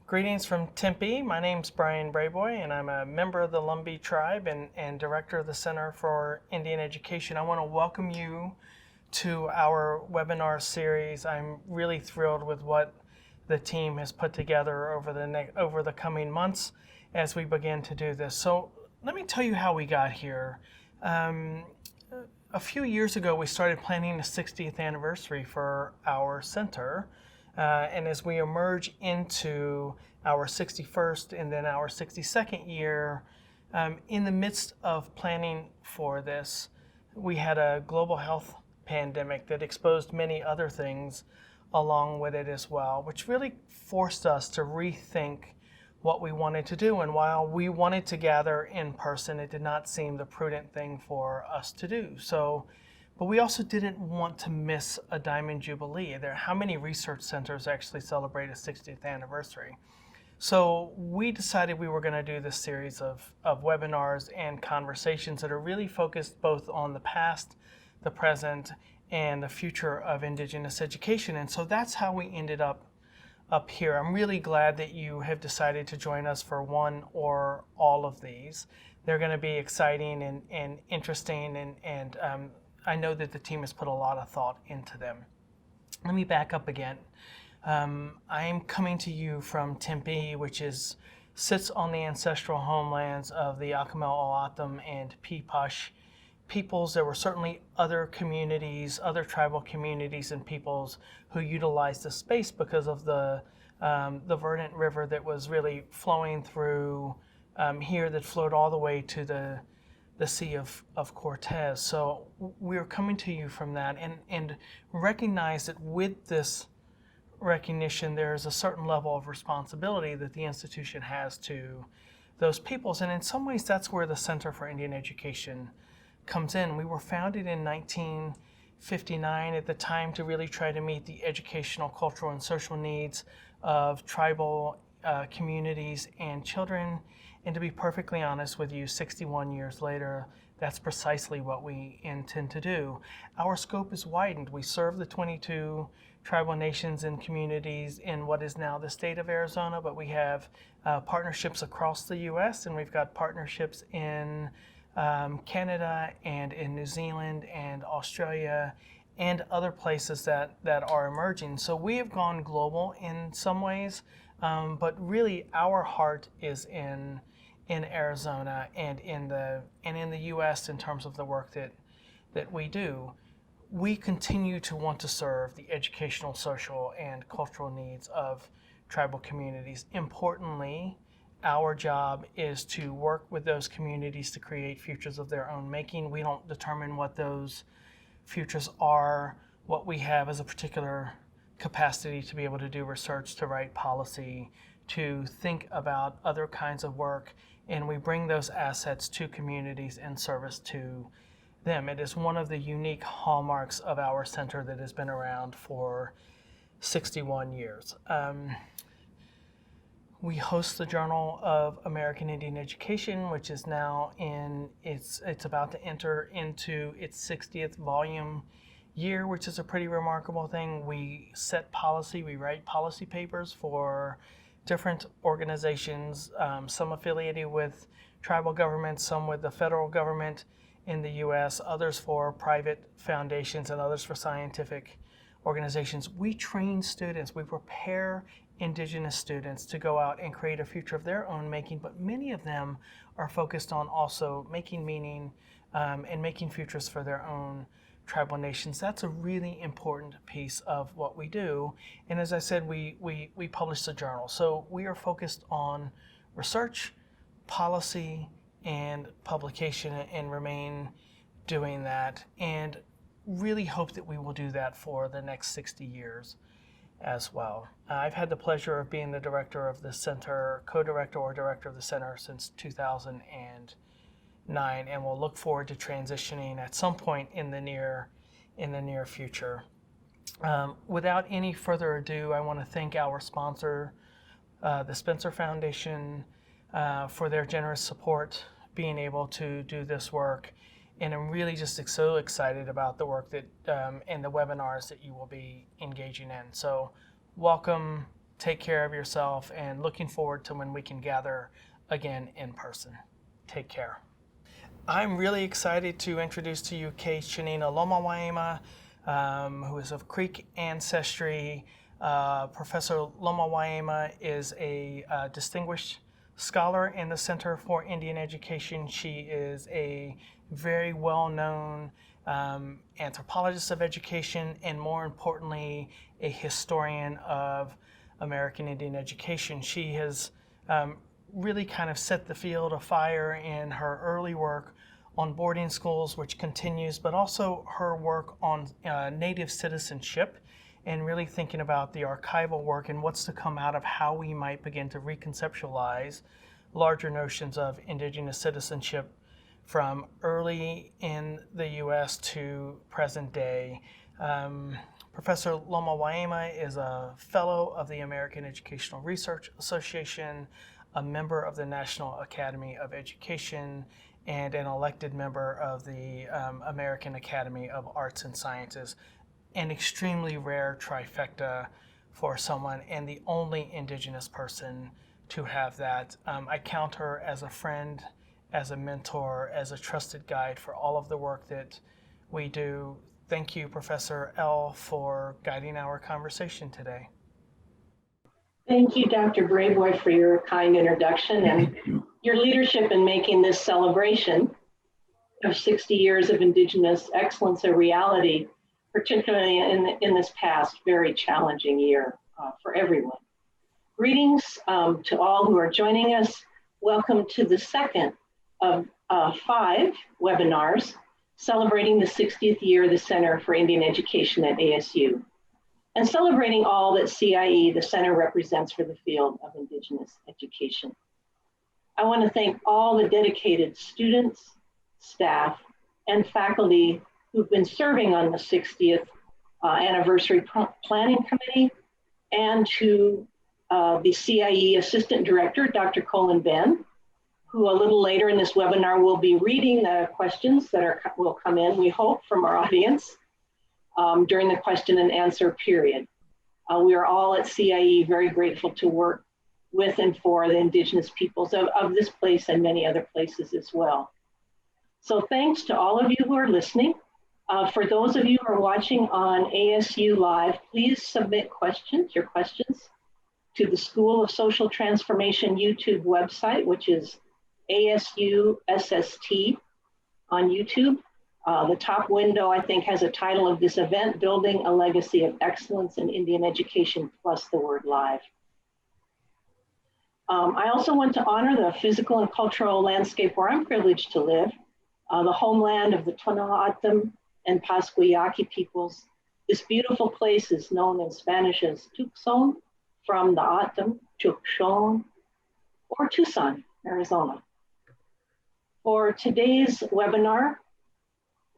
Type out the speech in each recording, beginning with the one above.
Greetings from Tempe. My name's Brian Brayboy, and I'm a member of the Lumbee tribe and director of the Center for Indian Education. I want to welcome you to our webinar series. I'm really thrilled with what the team has put together over the coming months as we begin to do this. So let me tell you how we got here. A few years ago, we started planning the 60th anniversary for our center. And as we emerge into our 61st and then our 62nd year, in the midst of planning for this, we had a global health pandemic that exposed many other things along with it as well, which really forced us to rethink what we wanted to do. And while we wanted to gather in person, it did not seem the prudent thing for us to do. But we also didn't want to miss a Diamond Jubilee. How many research centers actually celebrate a 60th anniversary? So we decided we were going to do this series of webinars and conversations that are really focused both on the past, the present, and the future of Indigenous education. And so that's how we ended up here. I'm really glad that you have decided to join us for one or all of these. They're going to be exciting and interesting, and I know that the team has put a lot of thought into them. Let me back up again. I am coming to you from Tempe, which sits on the ancestral homelands of the Acamel O'odham and Peepush peoples. There were certainly other communities, other tribal communities and peoples who utilized the space because of the verdant river that was really flowing through here, that flowed all the way to the Sea of Cortez. So we're coming to you from that and recognize that with this recognition, there's a certain level of responsibility that the institution has to those peoples. And in some ways, that's where the Center for Indian Education comes in. We were founded in 1959 at the time to really try to meet the educational, cultural, and social needs of tribal communities and children. And to be perfectly honest with you, 61 years later, that's precisely what we intend to do. Our scope is widened. We serve the 22 tribal nations and communities in what is now the state of Arizona, but we have partnerships across the U.S., and we've got partnerships in Canada and in New Zealand and Australia and other places that are emerging. So we have gone global in some ways, but really our heart is in Arizona and in the U.S. in terms of the work that we do. We continue to want to serve the educational, social, and cultural needs of tribal communities. Importantly, our job is to work with those communities to create futures of their own making. We don't determine what those futures are. What we have is a particular capacity to be able to do research, to write policy, to think about other kinds of work, and we bring those assets to communities in service to them. It is one of the unique hallmarks of our center that has been around for 61 years. We host the Journal of American Indian Education, which is now it's about to enter into its 60th volume year, which is a pretty remarkable thing. We set policy, we write policy papers for different organizations, some affiliated with tribal governments, some with the federal government in the U.S., others for private foundations, and others for scientific organizations. We train students, we prepare Indigenous students to go out and create a future of their own making, but many of them are focused on also making meaning and making futures for their own tribal nations. That's a really important piece of what we do. And as I said, we publish the journal. So we are focused on research, policy, and publication, and remain doing that, and really hope that we will do that for the next 60 years as well. I've had the pleasure of being the director of the center, co-director or director of the center since 2009, and we'll look forward to transitioning at some point in the near future. Without any further ado, I want to thank our sponsor, the Spencer Foundation, for their generous support being able to do this work. And I'm really just so excited about the work that and the webinars that you will be engaging in. So welcome take care of yourself, and looking forward to when we can gather again in person. Take care. I'm really excited to introduce to you Kate Shanina Lomawaima, who is of Creek ancestry. Professor Lomawaima is a distinguished scholar in the Center for Indian Education. She is a very well-known anthropologist of education, and more importantly, a historian of American Indian education. She has really kind of set the field afire in her early work on boarding schools, which continues, but also her work on Native citizenship, and really thinking about the archival work and what's to come out of how we might begin to reconceptualize larger notions of Indigenous citizenship from early in the U.S. to present day. Professor Lomawaima is a fellow of the American Educational Research Association, a member of the National Academy of Education, and an elected member of the American Academy of Arts and Sciences. An extremely rare trifecta for someone, and the only Indigenous person to have that. I count her as a friend, as a mentor, as a trusted guide for all of the work that we do. Thank you, Professor L, for guiding our conversation today. Thank you, Dr. Brayboy, for your kind introduction and your leadership in making this celebration of 60 years of Indigenous excellence a reality, particularly in this past very challenging year for everyone. Greetings to all who are joining us. Welcome to the second of 5 webinars celebrating the 60th year of the Center for Indian Education at ASU, and celebrating all that CIE, the Center, represents for the field of Indigenous education. I want to thank all the dedicated students, staff, and faculty who've been serving on the 60th anniversary planning committee, and to the CIE Assistant Director, Dr. Colin Ben, who a little later in this webinar will be reading the questions that will come in, we hope, from our audience during the question and answer period. We are all at CIE very grateful to work with and for the Indigenous peoples of this place and many other places as well. So thanks to all of you who are listening. For those of you who are watching on ASU Live, please submit your questions, to the School of Social Transformation YouTube website, which is ASU SST on YouTube. The top window, I think, has a title of this event, Building a Legacy of Excellence in Indian Education, plus the word live. I also want to honor the physical and cultural landscape where I'm privileged to live, the homeland of the Tohono and Pasquayaqui peoples. This beautiful place is known in Spanish as Tucson, from the O'odham, Tucson, or Tucson, Arizona. For today's webinar,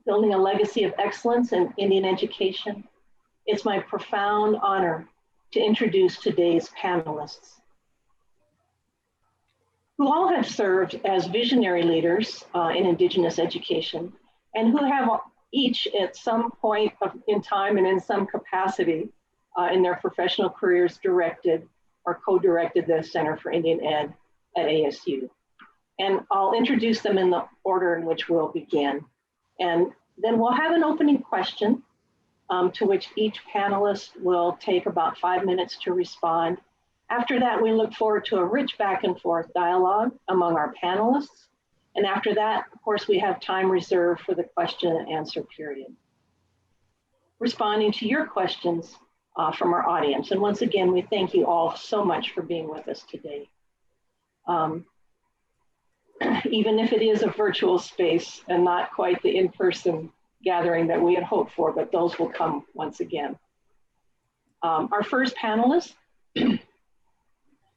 Building a Legacy of Excellence in Indian Education, it's my profound honor to introduce today's panelists, who all have served as visionary leaders in Indigenous education, and who have each at some point in time and in some capacity in their professional careers directed or co-directed the Center for Indian Ed at ASU. And I'll introduce them in the order in which we'll begin. And then we'll have an opening question to which each panelist will take about 5 minutes to respond. After that, we look forward to a rich back and forth dialogue among our panelists. And after that, of course, we have time reserved for the question and answer period, responding to your questions from our audience. And once again, we thank you all so much for being with us today. Even if it is a virtual space and not quite the in-person gathering that we had hoped for, but those will come once again. Our first panelist,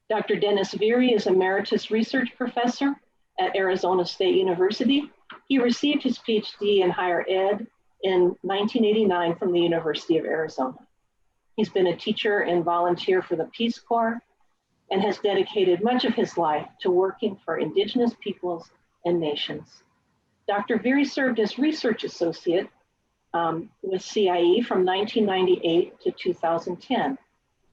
Dr. Dennis Veery, is Emeritus Research Professor at Arizona State University. He received his PhD in higher ed in 1989 from the University of Arizona. He's been a teacher and volunteer for the Peace Corps and has dedicated much of his life to working for Indigenous peoples and nations. Dr. Veery served as research associate with CIE from 1998 to 2010,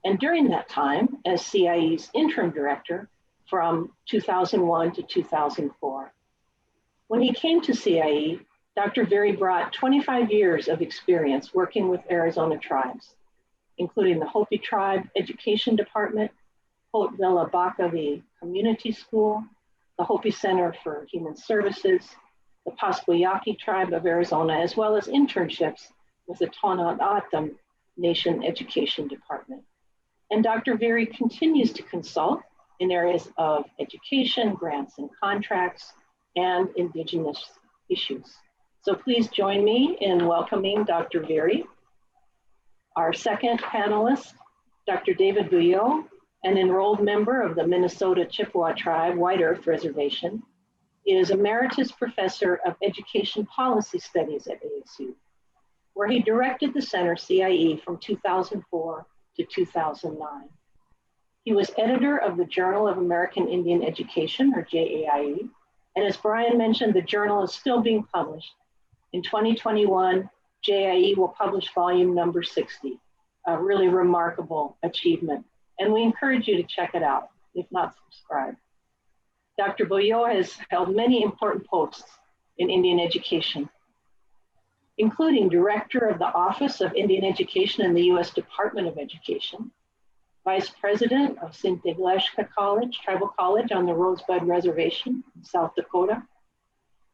and during that time as CIE's interim director from 2001 to 2004. When he came to CIE, Dr. Very brought 25 years of experience working with Arizona tribes, including the Hopi Tribe Education Department, Hope Villa Bakavi Community School, the Hopi Center for Human Services, the Pasquayaki Tribe of Arizona, as well as internships with the Tona'atam Nation Education Department. And Dr. Very continues to consult in areas of education, grants and contracts, and Indigenous issues. So please join me in welcoming Dr. Very. Our second panelist, Dr. David Bouillot, an enrolled member of the Minnesota Chippewa Tribe White Earth Reservation, is Emeritus Professor of Education Policy Studies at ASU, where he directed the Center CIE from 2004 to 2009. He was editor of the Journal of American Indian Education, or JAIE, and as Brian mentioned, the journal is still being published. In 2021, JAIE will publish volume number 60, a really remarkable achievement. And we encourage you to check it out, if not subscribe. Dr. Bouillot has held many important posts in Indian education, including Director of the Office of Indian Education in the U.S. Department of Education, Vice President of Sintigleshka College, Tribal College on the Rosebud Reservation in South Dakota,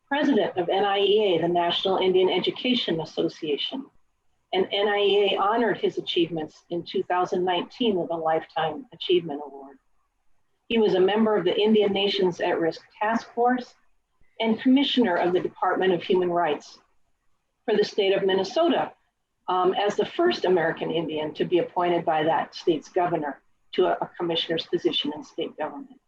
President of NIEA, the National Indian Education Association, and NIEA honored his achievements in 2019 with a Lifetime Achievement Award. He was a member of the Indian Nations at Risk Task Force and Commissioner of the Department of Human Rights for the state of Minnesota, as the first American Indian to be appointed by that state's governor to a commissioner's position in state government.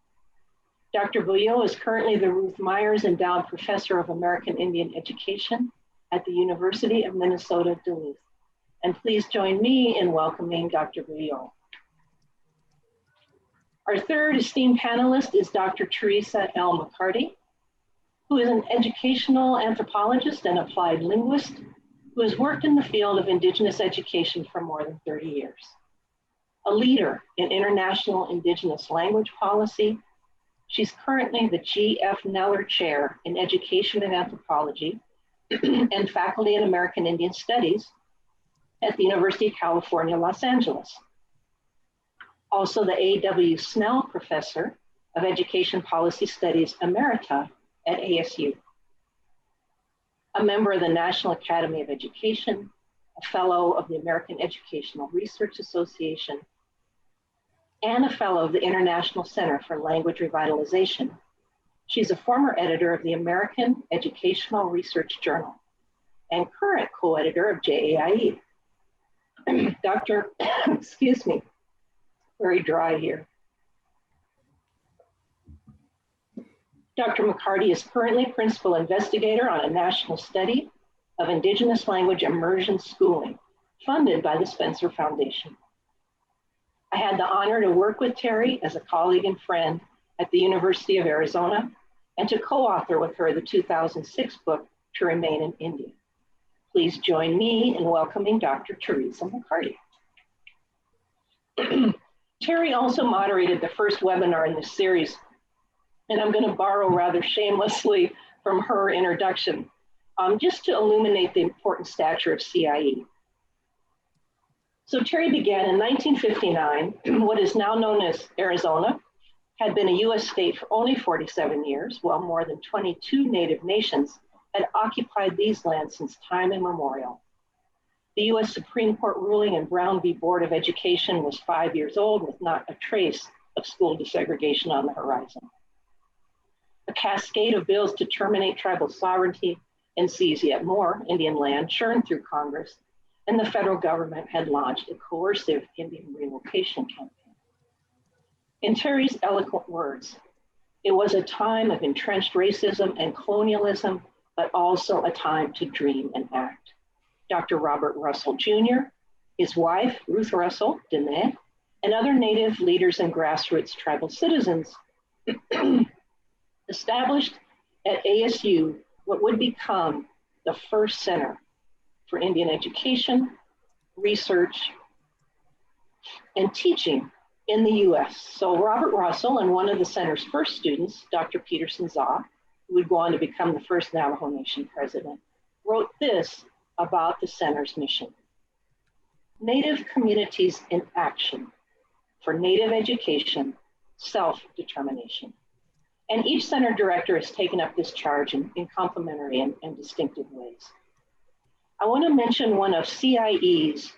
Dr. Bouillot is currently the Ruth Myers Endowed Professor of American Indian Education at the University of Minnesota Duluth. And please join me in welcoming Dr. Bouillot. Our third esteemed panelist is Dr. Teresa L Mccarty, who is an educational anthropologist and applied linguist who has worked in the field of Indigenous education for more than 30 years. A leader in international Indigenous language policy, she's currently the G.F. Neller Chair in Education and Anthropology and Faculty in American Indian Studies at the University of California, Los Angeles. Also the A.W. Snell Professor of Education Policy Studies Emerita at ASU. A member of the National Academy of Education, a fellow of the American Educational Research Association, and a fellow of the International Center for Language Revitalization. She's a former editor of the American Educational Research Journal and current co-editor of JAIE. Dr. excuse me, very dry here. Dr. Mccarty is currently principal investigator on a national study of Indigenous language immersion schooling, funded by the Spencer Foundation. I had the honor to work with Terry as a colleague and friend at the University of Arizona and to co-author with her the 2006 book, To Remain an Indian. Please join me in welcoming Dr. Theresa Mccarty. Terry also moderated the first webinar in this series, and I'm going to borrow rather shamelessly from her introduction, just to illuminate the important stature of CIE. So Terry began in 1959, what is now known as Arizona, had been a US state for only 47 years, while more than 22 Native nations had occupied these lands since time immemorial. The US Supreme Court ruling in Brown v. Board of Education was 5 years old with not a trace of school desegregation on the horizon. A cascade of bills to terminate tribal sovereignty and seize yet more Indian land churned through Congress, and the federal government had launched a coercive Indian relocation campaign. In Terry's eloquent words, it was a time of entrenched racism and colonialism, but also a time to dream and act. Dr. Robert Russell Jr., his wife, Ruth Russell, Dene, and other Native leaders and grassroots tribal citizens established at ASU what would become the first center for Indian education, research, and teaching in the US. So Robert Russell and one of the center's first students, Dr. Peterson Zaw, who would go on to become the first Navajo Nation president, wrote this about the center's mission. Native communities in action for Native education, self-determination. And each center director has taken up this charge in complementary and distinctive ways. I want to mention one of CIE's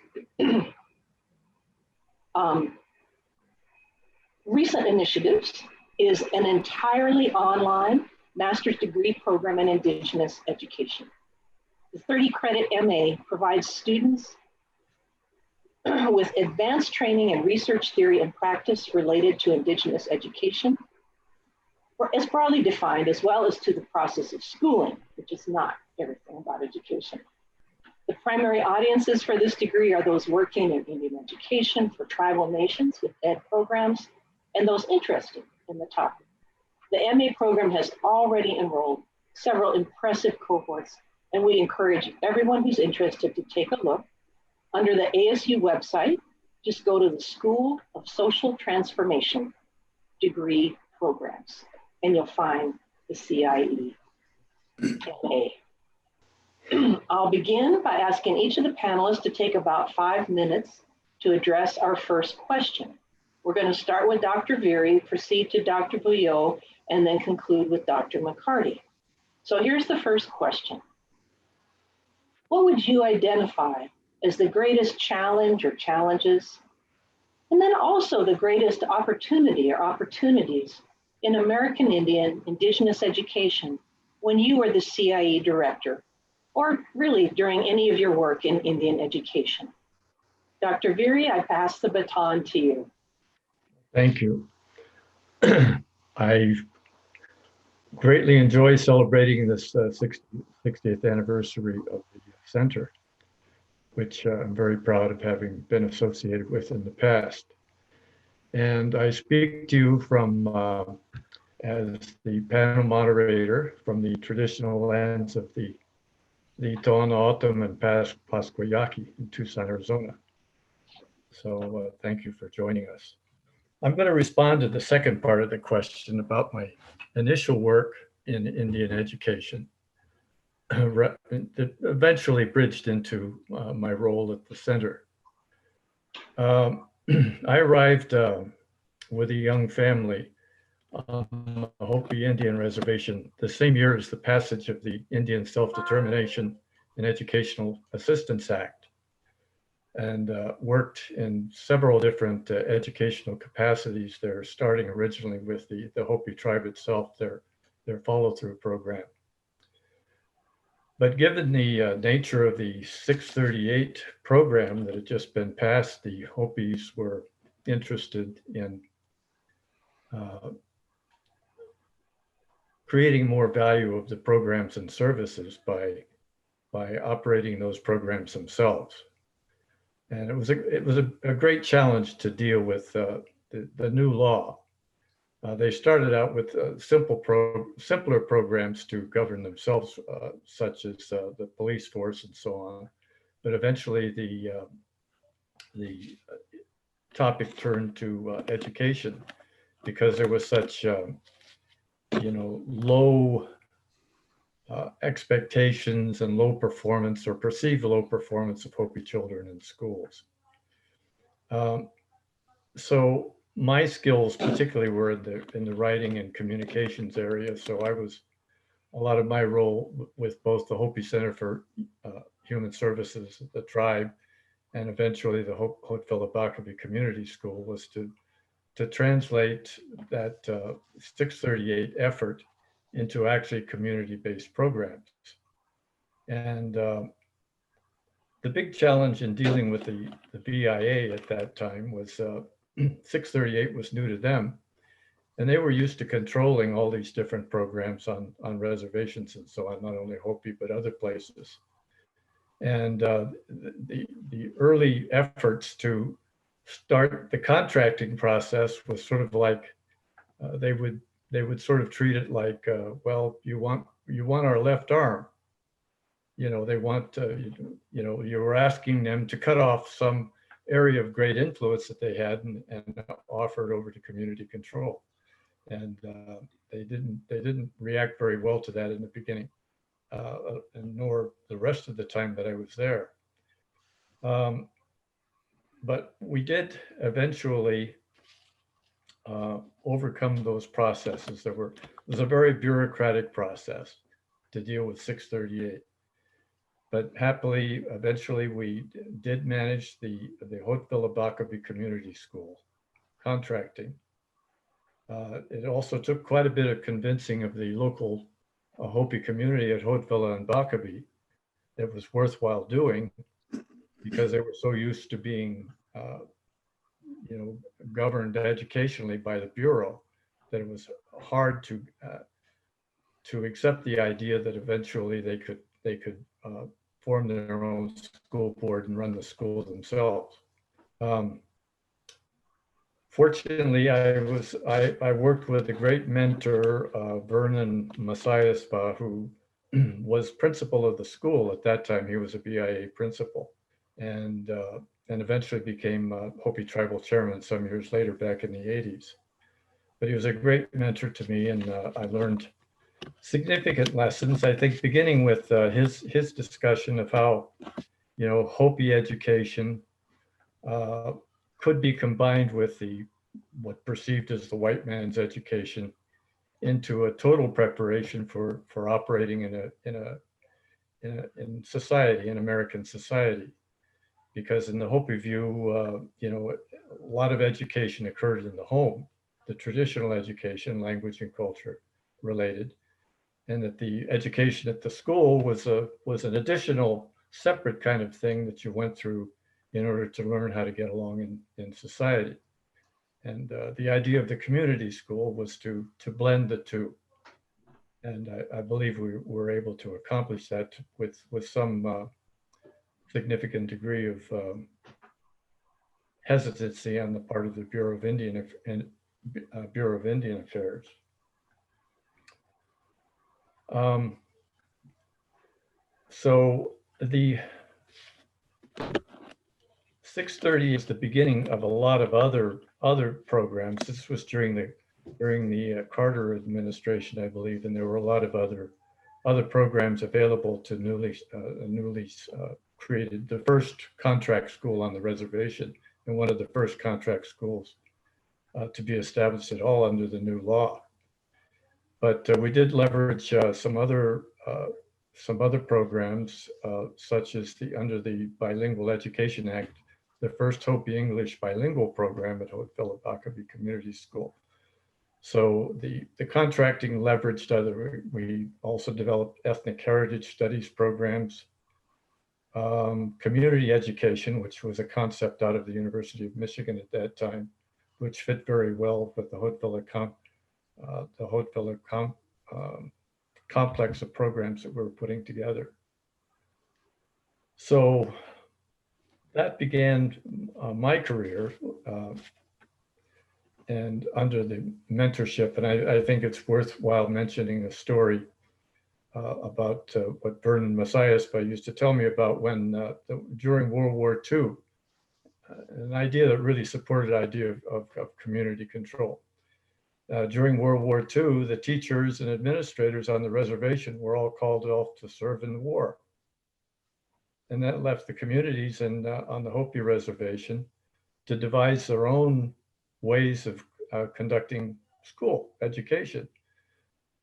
recent initiatives is an entirely online master's degree program in Indigenous education. The 30-credit MA provides students with advanced training in research theory and practice related to Indigenous education, or as broadly defined, as well as to the process of schooling, which is not everything about education. The primary audiences for this degree are those working in Indian education for tribal nations with ed programs, and those interested in the topic. The MA program has already enrolled several impressive cohorts, and we encourage everyone who's interested to take a look. Under the ASU website, just go to the School of Social Transformation degree programs, and you'll find the CIE MA. I'll begin by asking each of the panelists to take about 5 minutes to address our first question. We're going to start with Dr. Veery, proceed to Dr. Bouillot, and then conclude with Dr. Mccarty. So here's the first question. What would you identify as the greatest challenge or challenges, and then also the greatest opportunity or opportunities in American Indian Indigenous education when you were the CIE director, or really during any of your work in Indian education? Dr. Veery, I pass the baton to you. Thank you. I greatly enjoy celebrating this 60th anniversary of the center, which I'm very proud of having been associated with in the past. And I speak to you from, as the panel moderator, from the traditional lands of the Tohono O'odham and Pasquayaqui in Tucson, Arizona. So thank you for joining us. I'm going to respond to the second part of the question about my initial work in Indian education that eventually bridged into my role at the center. I arrived with a young family on the Hopi Indian Reservation the same year as the passage of the Indian Self-Determination and Educational Assistance Act, and worked in several different educational capacities there, starting originally with the Hopi tribe itself, their follow-through program. But given the nature of the 638 program that had just been passed, the Hopis were interested in creating more value of the programs and services by operating those programs themselves. And it was a great challenge to deal with the new law. They started out with simpler programs to govern themselves, such as the police force and so on. But eventually the topic turned to education, because there was such low expectations and low performance, or perceived low performance, of Hopi children in schools. So my skills particularly were in the writing and communications area. So a lot of my role with both the Hopi Center for Human Services, the tribe, and eventually the Haut-Philibakawi Community School was to translate that 638 effort into actually community-based programs. And the big challenge in dealing with the BIA at that time was 638 was new to them, and they were used to controlling all these different programs on reservations and so on, not only Hopi, but other places. And the early efforts to start the contracting process was sort of like, they would sort of treat it like, well, you want our left arm. They want, you were asking them to cut off some area of great influence that they had and offered over to community control. And they didn't react very well to that in the beginning, and nor the rest of the time that I was there. But we did eventually overcome those processes. It was a very bureaucratic process to deal with 638. But happily, eventually we did manage the Hauteville-Abacaville Community School contracting. It also took quite a bit of convincing of the local Hopi community at Hauteville and Abacaville that was worthwhile doing, because they were so used to being governed educationally by the Bureau, that it was hard to accept the idea that eventually they could form their own school board and run the school themselves. Fortunately, I worked with a great mentor, Vernon Messiaspa, who was principal of the school at that time. He was a BIA principal, and eventually became Hopi tribal chairman some years later, back in the 80s. But he was a great mentor to me, and I learned significant lessons, I think, beginning with his discussion of how, Hopi education could be combined with what perceived as the white man's education into a total preparation for operating in society, in American society. Because in the Hopi view, a lot of education occurred in the home, the traditional education, language and culture related, and that the education at the school was an additional separate kind of thing that you went through in order to learn how to get along in society. And the idea of the community school was to blend the two. And I believe we were able to accomplish that with some significant degree of hesitancy on the part of the Bureau of Indian Affairs. So the 630 is the beginning of a lot of other programs. This was during the Carter administration, I believe, and there were a lot of other programs available to newly created, the first contract school on the reservation, and one of the first contract schools to be established at all under the new law. But we did leverage some other programs, such as under the Bilingual Education Act, the first Hopi English bilingual program at Hauteville-Abacaville Community School. So the contracting leveraged we also developed ethnic heritage studies programs, community education, which was a concept out of the University of Michigan at that time, which fit very well with the Hauteville complex of programs that we were putting together. So that began my career, and under the mentorship, and I think it's worthwhile mentioning a story about what Vernon Messiaspa used to tell me about when during World War II, an idea that really supported the idea of community control. During World War II, the teachers and administrators on the reservation were all called off to serve in the war. And that left the communities on the Hopi reservation to devise their own ways of conducting school education.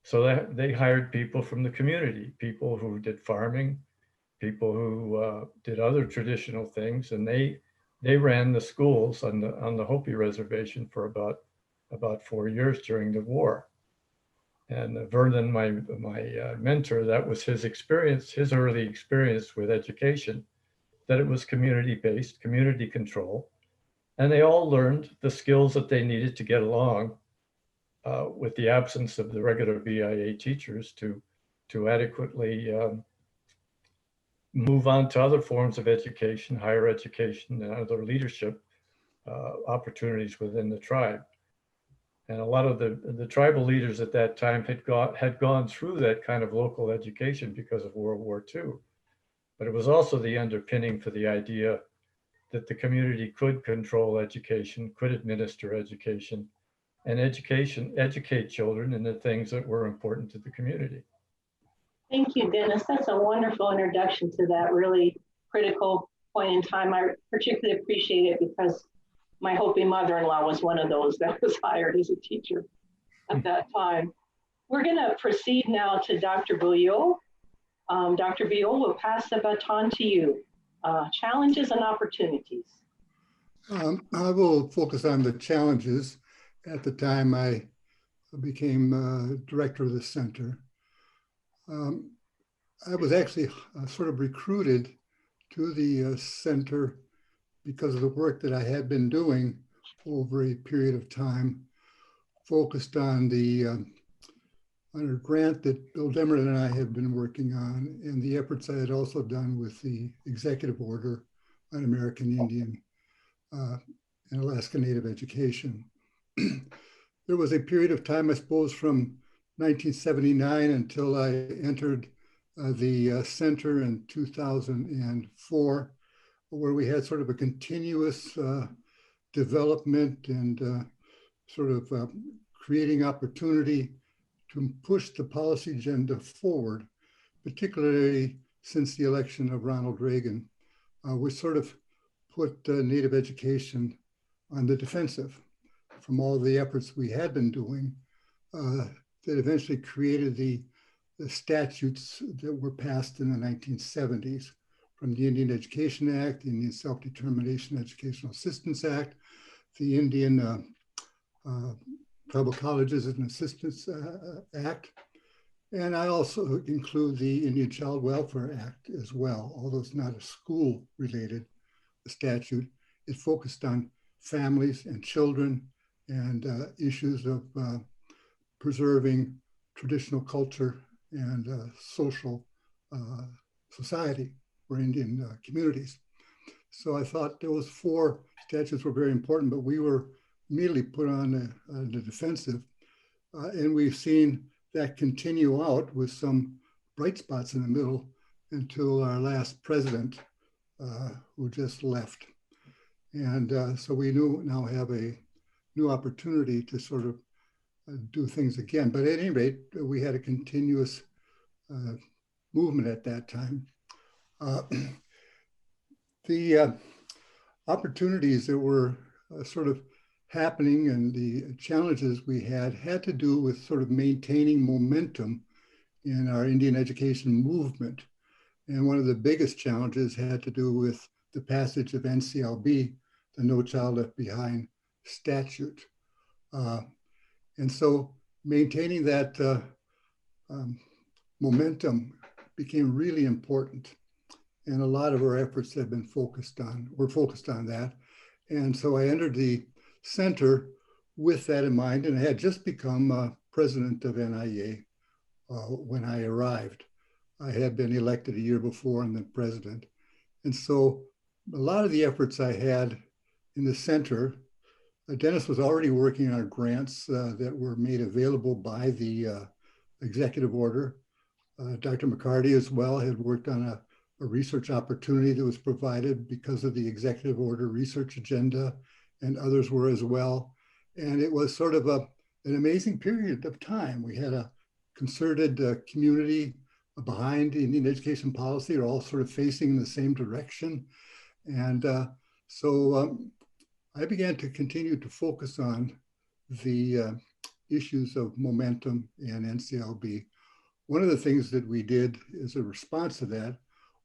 So that they hired people from the community, people who did farming, people who did other traditional things, and they ran the schools on the Hopi reservation for about 4 years during the war. And Vernon, my mentor, that was his experience, his early experience with education, that it was community-based, community control, and they all learned the skills that they needed to get along with the absence of the regular BIA teachers to adequately move on to other forms of education, higher education, and other leadership opportunities within the tribe. And a lot of the tribal leaders at that time had gone through that kind of local education because of World War II. But it was also the underpinning for the idea that the community could control education, could administer education, and educate children in the things that were important to the community. Thank you, Dennis. That's a wonderful introduction to that really critical point in time. I particularly appreciate it because my Hopi mother-in-law was one of those that was hired as a teacher at that time. We're going to proceed now to Dr. Bouillot. Dr. Bouillot will pass the baton to you. Challenges and opportunities. I will focus on the challenges. At the time I became director of the center, I was actually sort of recruited to the center because of the work that I had been doing over a period of time, focused on on a grant that Bill Demerett and I have been working on, and the efforts I had also done with the executive order on American Indian and Alaska Native education. There was a period of time, I suppose, from 1979 until I entered the center in 2004, where we had sort of a continuous development and sort of creating opportunity to push the policy agenda forward, particularly since the election of Ronald Reagan, which sort of put Native education on the defensive from all the efforts we had been doing that eventually created the statutes that were passed in the 1970s, from the Indian Education Act, the Indian Self-Determination Educational Assistance Act, the Indian Tribal Colleges and Assistance Act, and I also include the Indian Child Welfare Act as well, although it's not a school-related statute. It focused on families and children and issues of preserving traditional culture and social society for Indian communities. So I thought those four statutes were very important, but we were immediately put on the defensive. And we've seen that continue out with some bright spots in the middle until our last president, who just left. And so we now have a new opportunity to sort of do things again. But at any rate, we had a continuous movement at that time. The opportunities that were sort of happening and the challenges we had to do with sort of maintaining momentum in our Indian education movement. And one of the biggest challenges had to do with the passage of Nclb, the No Child Left Behind statute. And so maintaining that momentum became really important. And a lot of our efforts have been focused on that. And so I entered the center with that in mind, and I had just become president of NIA when I arrived. I had been elected a year before and then president. And so a lot of the efforts I had in the center, Dennis was already working on grants that were made available by the executive order. Dr. Mccarty as well had worked on a research opportunity that was provided because of the executive order research agenda, and others were as well. And it was sort of an amazing period of time. We had a concerted community behind Indian education policy, are all sort of facing in the same direction. And so I began to continue to focus on the issues of momentum and Nclb. One of the things that we did as a response to that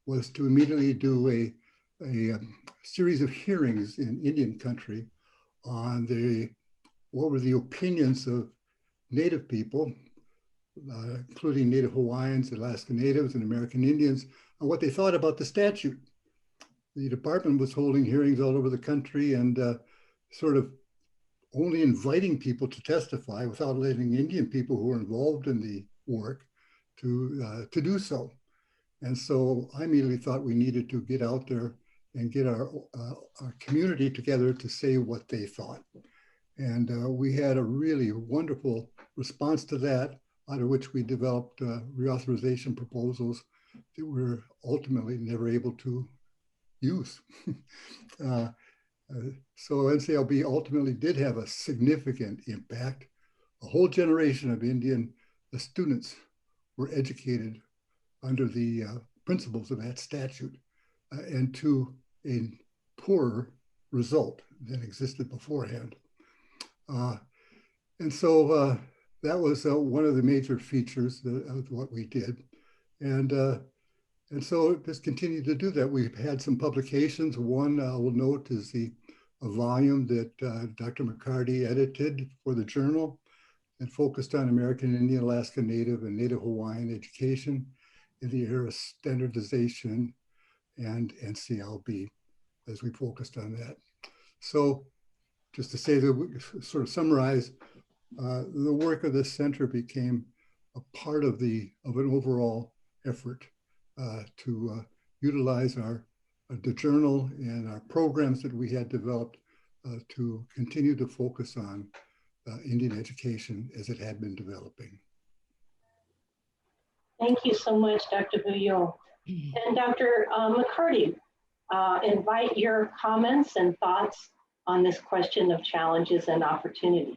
was to immediately do a series of hearings in Indian country on what were the opinions of Native people, including Native Hawaiians, Alaska Natives, and American Indians, on what they thought about the statute. The department was holding hearings all over the country and sort of only inviting people to testify without letting Indian people who were involved in the work to do so. And so I immediately thought we needed to get out there and get our community together to say what they thought. And we had a really wonderful response to that, out of which we developed reauthorization proposals that we were ultimately never able to youth. uh, so NCLB ultimately did have a significant impact. A whole generation of Indian students were educated under the principles of that statute, and to a poorer result than existed beforehand. And so that was one of the major features of what we did. And so just continued to do that. We've had some publications. One I will note is a volume that Dr. Mccarty edited for the journal and focused on American Indian, Alaska Native, and Native Hawaiian education in the era of standardization and NCLB, as we focused on that. So just to say that, we sort of summarize, the work of this center became a part of an overall effort to utilize the journal and our programs that we had developed to continue to focus on Indian education as it had been developing. Thank you so much, Dr. Bouillon. And Dr. Mccarty, invite your comments and thoughts on this question of challenges and opportunities.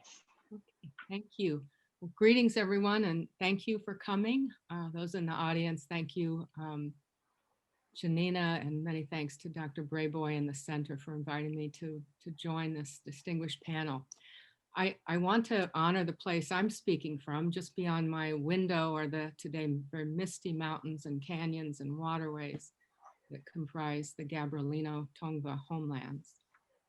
Okay, thank you. Well, greetings, everyone, and thank you for coming. Those in the audience, thank you, Janina, and many thanks to Dr. Brayboy and the Center for inviting me to join this distinguished panel. I want to honor the place I'm speaking from. Just beyond my window are the today very misty mountains and canyons and waterways that comprise the Gabrielino Tongva homelands.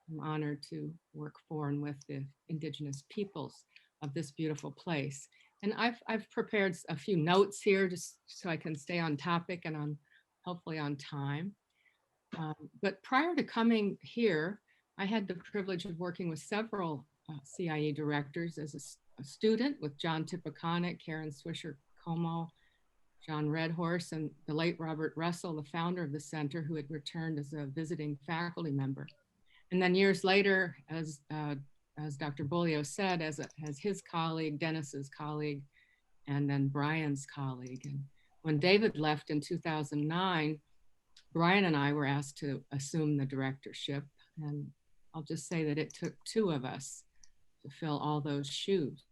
I'm honored to work for and with the Indigenous peoples of this beautiful place. And I've prepared a few notes here just so I can stay on topic and hopefully on time. But prior to coming here, I had the privilege of working with several CIE directors as a student with John Tippecanoe, Karen Swisher Como, John Redhorse, and the late Robert Russell, the founder of the center, who had returned as a visiting faculty member. And then years later, as Dr. Bolio said, as his colleague, Dennis's colleague, and then Brian's colleague. And when David left in 2009, Brian and I were asked to assume the directorship. And I'll just say that it took two of us to fill all those shoes.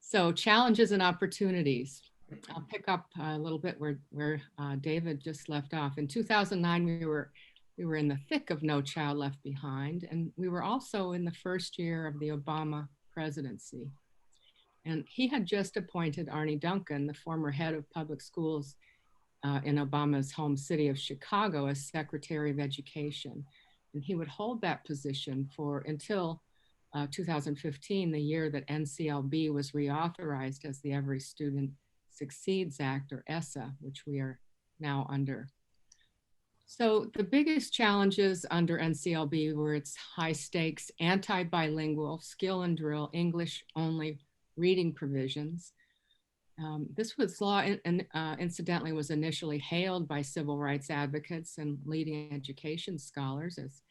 So challenges and opportunities. I'll pick up a little bit where David just left off. In 2009, we were in the thick of No Child Left Behind, and we were also in the first year of the Obama presidency. And he had just appointed Arne Duncan, the former head of public schools in Obama's home city of Chicago, as Secretary of Education. And he would hold that position until 2015, the year that NCLB was reauthorized as the Every Student Succeeds Act, or ESSA, which we are now under. So the biggest challenges under NCLB were its high stakes, anti-bilingual, skill and drill, English only reading provisions. This law, incidentally, was initially hailed by civil rights advocates and leading education scholars as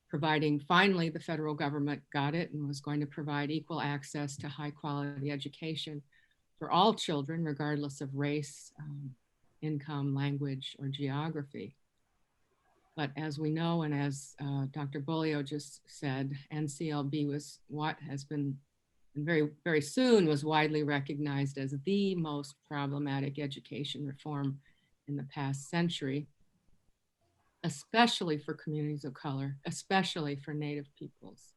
providing, finally, the federal government got it and was going to provide equal access to high quality education for all children, regardless of race, income, language, or geography. But as we know, and as Dr. Bolio just said, NCLB was what has been, and very, very soon was widely recognized as the most problematic education reform in the past century, especially for communities of color, especially for Native peoples.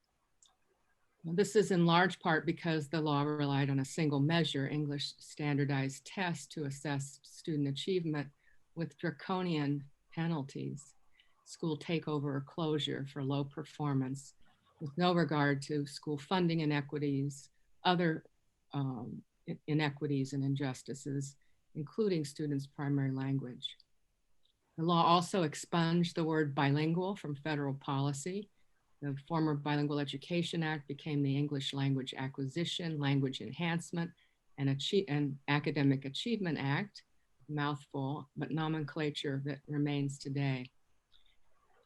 Well, this is in large part because the law relied on a single measure, English standardized test, to assess student achievement with draconian penalties, school takeover or closure for low performance, with no regard to school funding inequities, other inequities and injustices, including students' primary language. The law also expunged the word bilingual from federal policy. The former Bilingual Education Act became the English Language Acquisition, Language Enhancement, and Academic Achievement Act, mouthful, but nomenclature that remains today.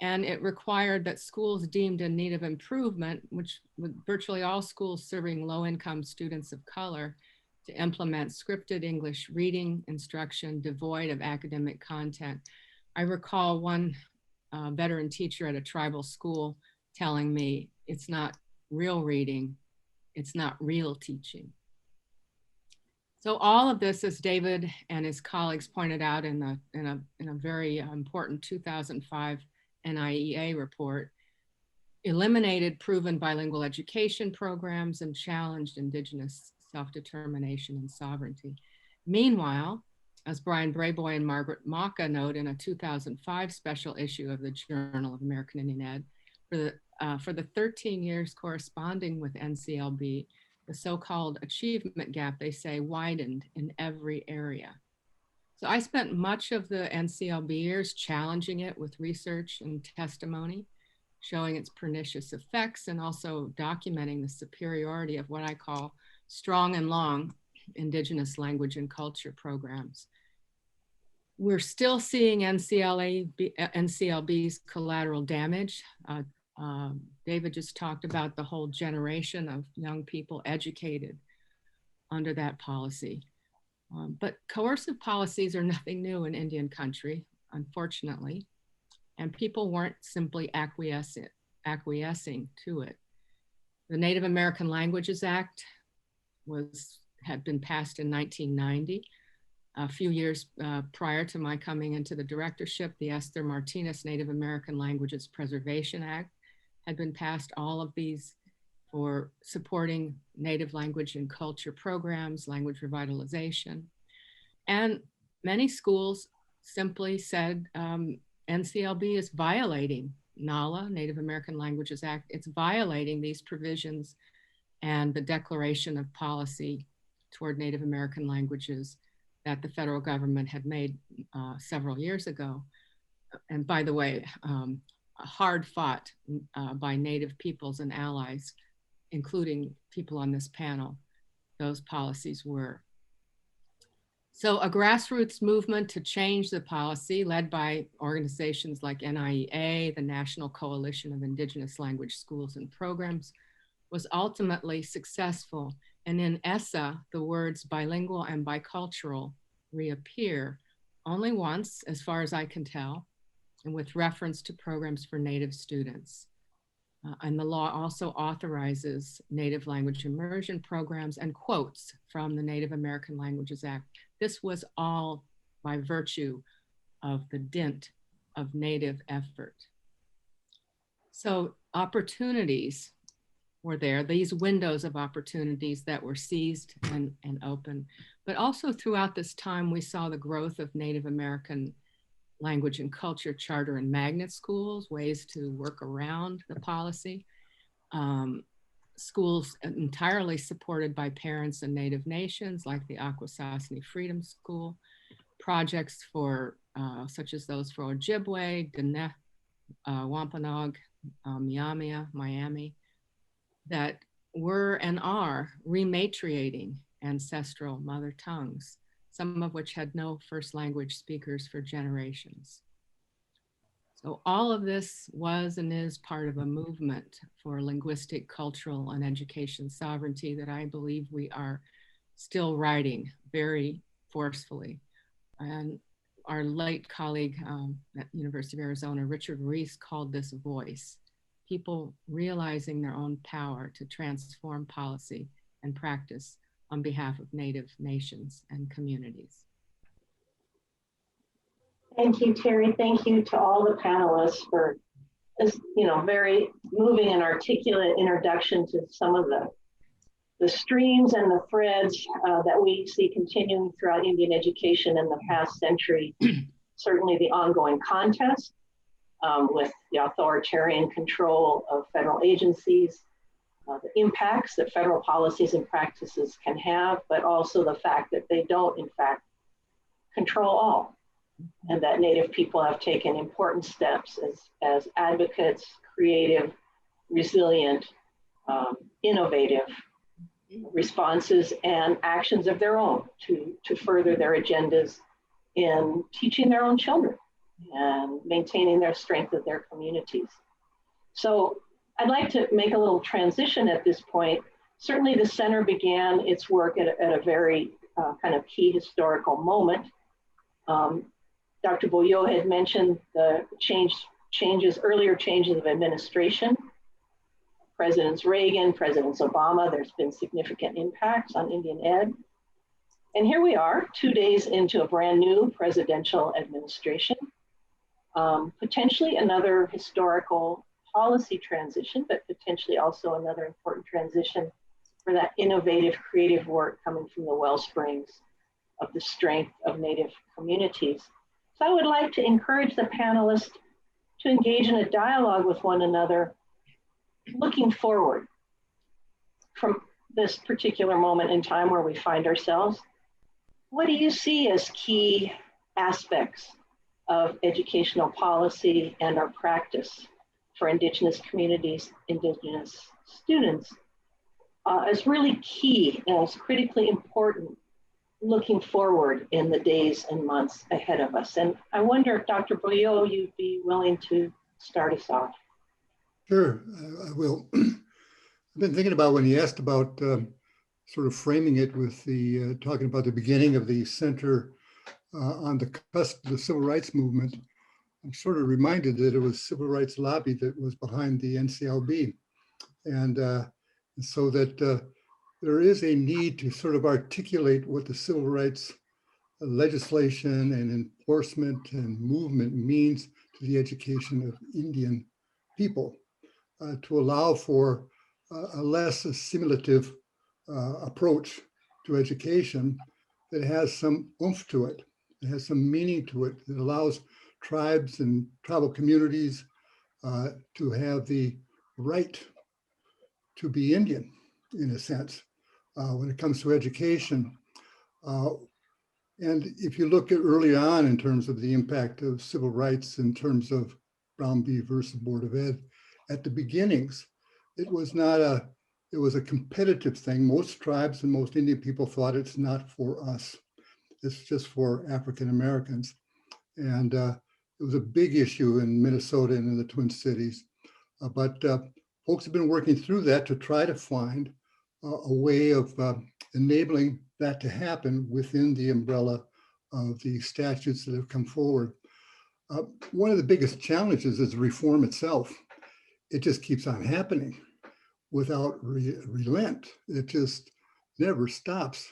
And it required that schools deemed in need of improvement, which with virtually all schools serving low-income students of color, to implement scripted English reading instruction devoid of academic content. I recall one veteran teacher at a tribal school telling me it's not real reading, it's not real teaching. So all of this, as David and his colleagues pointed out in a very important 2005 NIEA report, eliminated proven bilingual education programs and challenged Indigenous self-determination and sovereignty. Meanwhile, as Brian Brayboy and Margaret Maka note in a 2005 special issue of the Journal of American Indian Ed, for the 13 years corresponding with NCLB, the so-called achievement gap, they say, widened in every area. So I spent much of the NCLB years challenging it with research and testimony, showing its pernicious effects and also documenting the superiority of what I call strong and long Indigenous language and culture programs. We're still seeing NCLB's collateral damage. David just talked about the whole generation of young people educated under that policy. But coercive policies are nothing new in Indian country, unfortunately, and people weren't simply acquiescing to it. The Native American Languages Act had been passed in 1990. A few years prior to my coming into the directorship, the Esther Martinez Native American Languages Preservation Act had been passed. All of these for supporting Native language and culture programs, language revitalization. And many schools simply said NCLB is violating NALA, Native American Languages Act. It's violating these provisions and the declaration of policy toward Native American languages that the federal government had made several years ago. And by the way, hard fought by Native peoples and allies, including people on this panel, those policies were. So a grassroots movement to change the policy led by organizations like NIEA, the National Coalition of Indigenous Language Schools and Programs, was ultimately successful. And in ESSA, the words bilingual and bicultural reappear only once, as far as I can tell, and with reference to programs for Native students. And the law also authorizes Native language immersion programs and quotes from the Native American Languages Act. This was all by virtue of the dint of Native effort. So opportunities were there, these windows of opportunities that were seized and open. But also throughout this time, we saw the growth of Native American language and culture charter and magnet schools, ways to work around the policy. Schools entirely supported by parents and Native nations, like the Akwesasne Freedom School. Projects for, such as those for Ojibwe, Diné, Wampanoag, Miami, that were and are rematriating ancestral mother tongues, some of which had no first language speakers for generations. So all of this was and is part of a movement for linguistic, cultural, and education sovereignty that I believe we are still writing very forcefully. And our late colleague at University of Arizona, Richard Reese, called this voice, people realizing their own power to transform policy and practice on behalf of Native nations and communities. Thank you, Terry. Thank you to all the panelists for this, very moving and articulate introduction to some of the streams and the threads that we see continuing throughout Indian education in the past century. Certainly the ongoing contest with the authoritarian control of federal agencies, the impacts that federal policies and practices can have, but also the fact that they don't, in fact, control all, and that Native people have taken important steps as advocates, creative, resilient, innovative responses and actions of their own to further their agendas in teaching their own children and maintaining their strength of their communities. So I'd like to make a little transition at this point. Certainly the center began its work at a very kind of key historical moment. Dr. Beaulieu had mentioned the change earlier changes of administration, Presidents Reagan, Presidents Obama, there's been significant impacts on Indian ed. And here we are, 2 days into a brand new presidential administration, potentially another historical policy transition, but potentially also another important transition for that innovative, creative work coming from the well springs of the strength of Native communities. So I would like to encourage the panelists to engage in a dialogue with one another, looking forward from this particular moment in time where we find ourselves. What do you see as key aspects of educational policy and our practice for Indigenous communities, Indigenous students, as really key and as critically important looking forward in the days and months ahead of us? And I wonder if Dr. Boyo, you'd be willing to start us off. Sure, I will. I've been thinking about when you asked about sort of framing it with the talking about the beginning of the center on the cusp of the civil rights movement. I'm sort of reminded that it was civil rights lobby that was behind the Nclb, and so that there is a need to sort of articulate what the civil rights legislation and enforcement and movement means to the education of Indian people, to allow for a less assimilative approach to education that has some oomph to it, that has some meaning to it, that allows tribes and tribal communities to have the right to be Indian, in a sense, when it comes to education. And if you look at early on in terms of the impact of civil rights in terms of Brown v. versus Board of Ed, at the beginnings, it was a competitive thing. Most tribes and most Indian people thought it's not for us. It's just for African Americans. And it was a big issue in Minnesota and in the Twin Cities. But folks have been working through that to try to find a way of enabling that to happen within the umbrella of the statutes that have come forward. One of the biggest challenges is reform itself. It just keeps on happening without relent. It just never stops.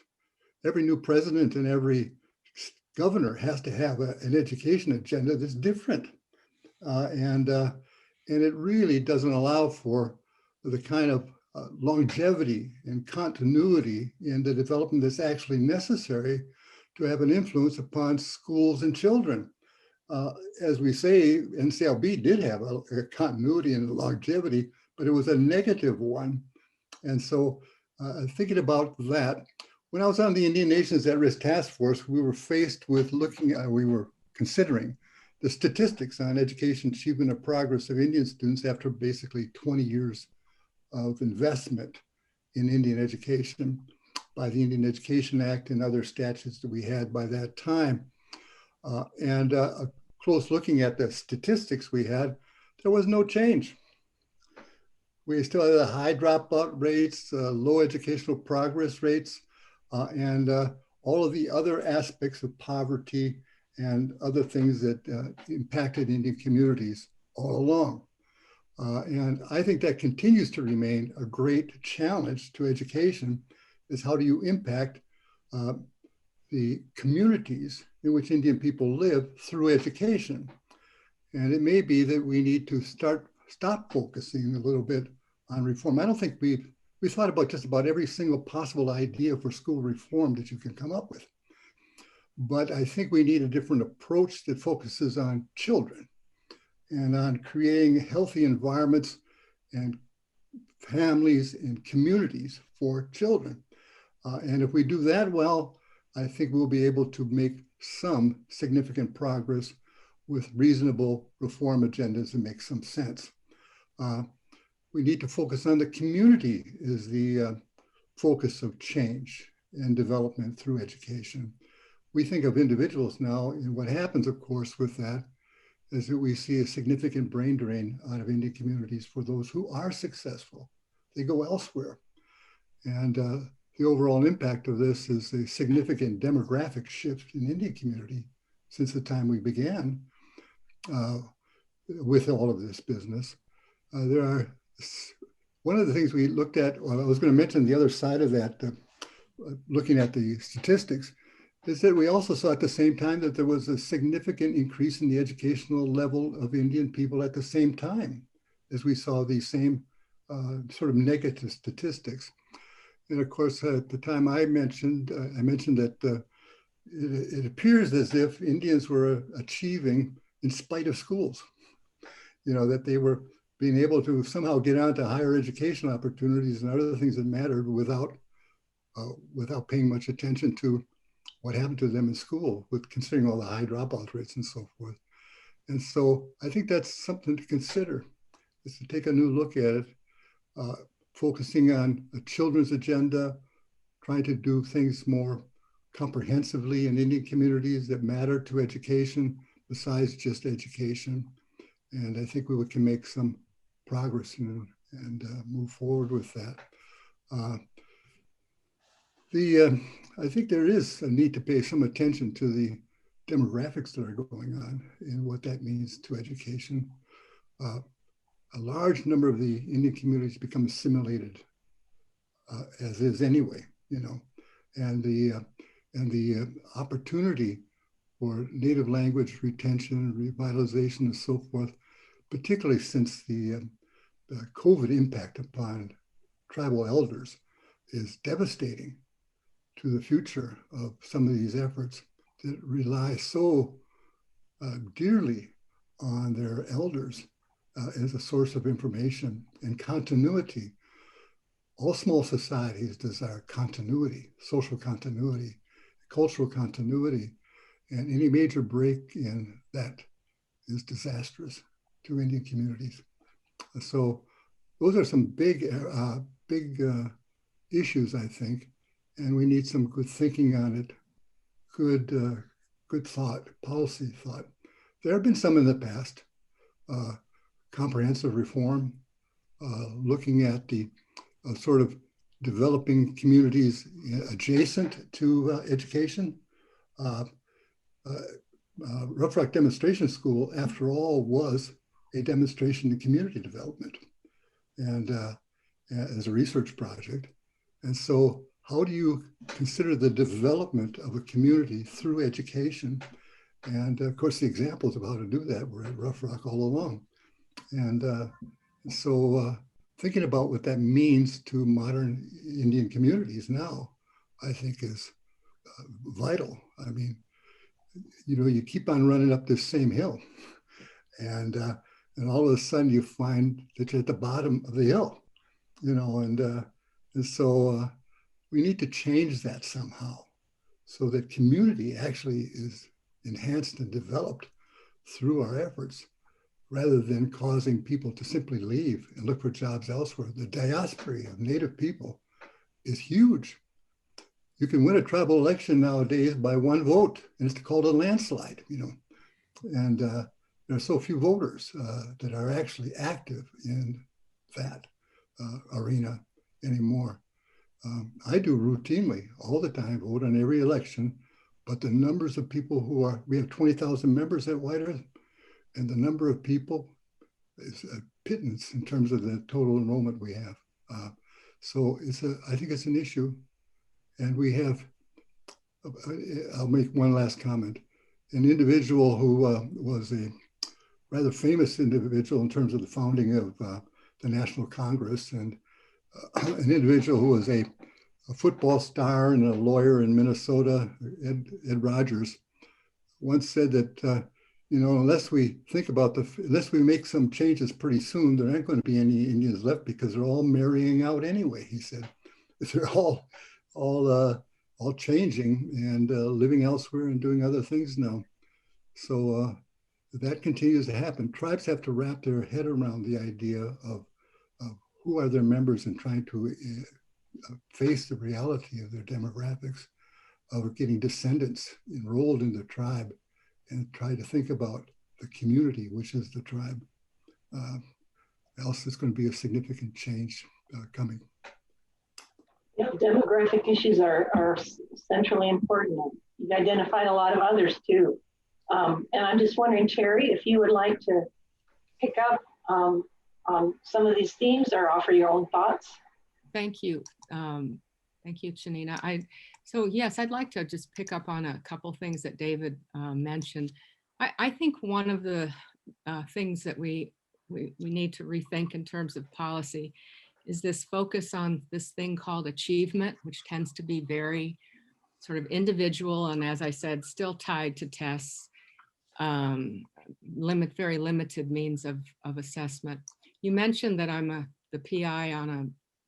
Every new president and every governor has to have an education agenda that's different. And it really doesn't allow for the kind of longevity and continuity in the development that's actually necessary to have an influence upon schools and children. As we say, Nclb did have a continuity and a longevity, but it was a negative one. And so thinking about that, when I was on the Indian Nations at Risk Task Force, we were faced with we were considering the statistics on education achievement and progress of Indian students after basically 20 years of investment in Indian education by the Indian Education Act and other statutes that we had by that time. And a close looking at the statistics we had, there was no change. We still had high dropout rates, low educational progress rates, and all of the other aspects of poverty and other things that impacted Indian communities all along. And I think that continues to remain a great challenge to education, is how do you impact the communities in which Indian people live through education. And it may be that we need to stop focusing a little bit on reform. I don't think we thought about just about every single possible idea for school reform that you can come up with. But I think we need a different approach that focuses on children and on creating healthy environments and families and communities for children. And if we do that well, I think we'll be able to make some significant progress with reasonable reform agendas that make some sense. We need to focus on the community as the focus of change and development through education. We think of individuals now, and what happens, of course, with that is that we see a significant brain drain out of Indian communities for those who are successful. They go elsewhere. And the overall impact of this is a significant demographic shift in Indian community since the time we began. with all of this business. One of the things we looked at, well, I was going to mention the other side of that, looking at the statistics, is that we also saw at the same time that there was a significant increase in the educational level of Indian people at the same time as we saw these same sort of negative statistics. And of course, at the time I mentioned that it appears as if Indians were achieving in spite of schools, that they were being able to somehow get on to higher education opportunities and other things that mattered without paying much attention to what happened to them in school, with considering all the high dropout rates and so forth. And so I think that's something to consider, is to take a new look at it, focusing on a children's agenda, trying to do things more comprehensively in Indian communities that matter to education besides just education. And I think we can make some progress and move forward with that. I think there is a need to pay some attention to the demographics that are going on and what that means to education. A large number of the Indian communities become assimilated, as is anyway, and the opportunity for native language retention, revitalization, and so forth, particularly since the COVID impact upon tribal elders, is devastating to the future of some of these efforts that rely so dearly on their elders as a source of information and continuity. All small societies desire continuity, social continuity, cultural continuity, and any major break in that is disastrous to Indian communities. So those are some big issues, I think, and we need some good thinking on it, good thought, policy thought. There have been some in the past, comprehensive reform, looking at the sort of developing communities adjacent to education. Rough Rock Demonstration School, after all, was a demonstration in community development and as a research project. And so how do you consider the development of a community through education? And of course, the examples of how to do that were at Rough Rock all along. And so thinking about what that means to modern Indian communities now, I think is vital. I mean, you keep on running up this same hill, and all of a sudden you find that you're at the bottom of the hill, and so we need to change that somehow so that community actually is enhanced and developed through our efforts, rather than causing people to simply leave and look for jobs elsewhere. The diaspora of Native people is huge. You can win a tribal election nowadays by one vote, and it's called a landslide, and there are so few voters that are actually active in that arena anymore. I do routinely, all the time, vote on every election, but the numbers of people we have 20,000 members at White Earth, and the number of people is a pittance in terms of the total enrollment we have. So I think it's an issue. And we have, I'll make one last comment. An individual who was a rather famous individual in terms of the founding of the National Congress, and an individual who was a football star and a lawyer in Minnesota, Ed Rogers, once said that, unless we make some changes pretty soon, there aren't going to be any Indians left because they're all marrying out anyway, he said. They're all changing and living elsewhere and doing other things now. So that continues to happen. Tribes have to wrap their head around the idea of who are their members and trying to face the reality of their demographics, of getting descendants enrolled in the tribe, and try to think about the community, which is the tribe. Else there's going to be a significant change coming. Demographic issues are centrally important. You've identified a lot of others too. And I'm just wondering, Terry, if you would like to pick up on some of these themes or offer your own thoughts? Thank you. Thank you, Janina. So yes, I'd like to just pick up on a couple things that David mentioned. I think one of the things that we need to rethink in terms of policy is this focus on this thing called achievement, which tends to be very sort of individual and, as I said, still tied to tests, very limited means of assessment. You mentioned that I'm the PI on a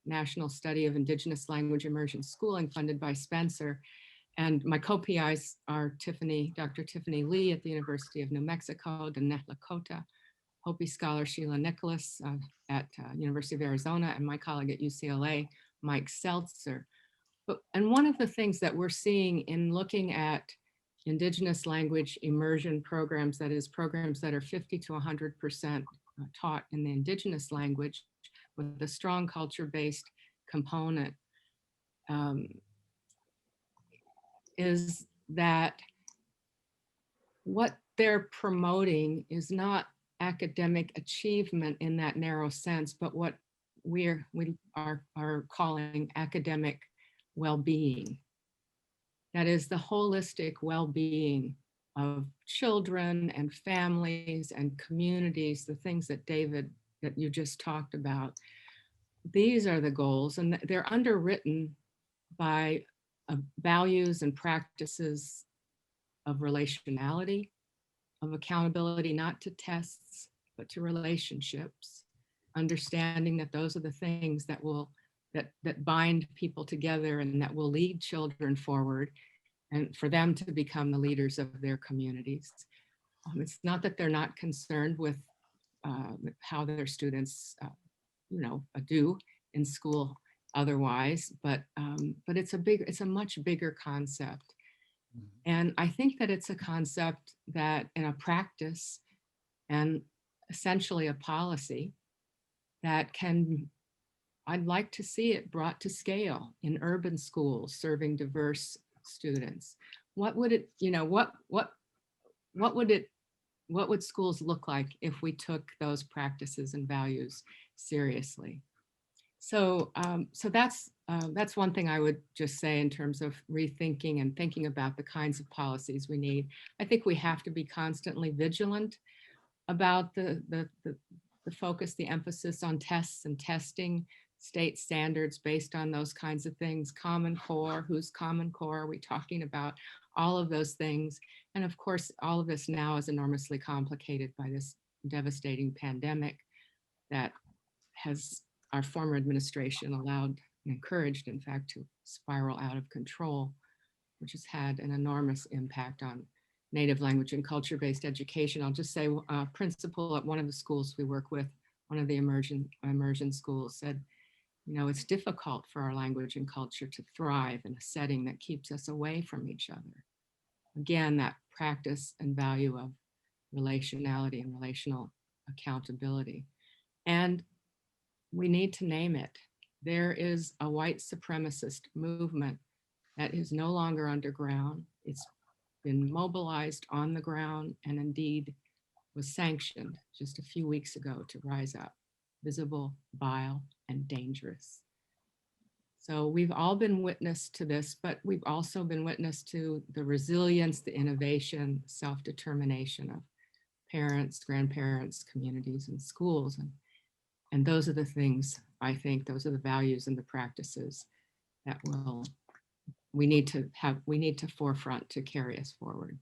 national study of Indigenous language immersion schooling funded by Spencer. And my co-PIs are Dr. Tiffany Lee at the University of New Mexico, the Nclb, Hopi scholar Sheila Nicholas at University of Arizona, and my colleague at UCLA, Mike Seltzer. And one of the things that we're seeing in looking at Indigenous language immersion programs, that is programs that are 50 to 100% taught in the Indigenous language with a strong culture-based component, is that what they're promoting is not academic achievement in that narrow sense, but what we are calling academic well-being. That is the holistic well-being of children and families and communities, the things that David, that you just talked about. These are the goals, and they're underwritten by values and practices of relationality, of accountability, not to tests, but to relationships, understanding that those are the things that will that bind people together and that will lead children forward and for them to become the leaders of their communities. It's not that they're not concerned with how their students do in school otherwise, but it's a much bigger concept. And I think that it's a concept that in a practice and essentially a policy that I'd like to see it brought to scale in urban schools serving diverse students. What would it, what would schools look like if we took those practices and values seriously? So that's one thing I would just say in terms of rethinking and thinking about the kinds of policies we need. I think we have to be constantly vigilant about the focus, the emphasis on tests and testing, state standards based on those kinds of things, Common Core, whose Common Core are we talking about, all of those things. And of course, all of this now is enormously complicated by this devastating pandemic that has our former administration allowed, encouraged, in fact, to spiral out of control, which has had an enormous impact on Native language and culture-based education. I'll just say a principal at one of the schools we work with, one of the immersion schools, said, it's difficult for our language and culture to thrive in a setting that keeps us away from each other. Again, that practice and value of relationality and relational accountability. And we need to name it. There is a white supremacist movement that is no longer underground. It's been mobilized on the ground and indeed was sanctioned just a few weeks ago to rise up, visible, vile, and dangerous. So we've all been witness to this, but we've also been witness to the resilience, the innovation, self-determination of parents, grandparents, communities, and schools. And those are the things, I think, those are the values and the practices that we need to forefront to carry us forward.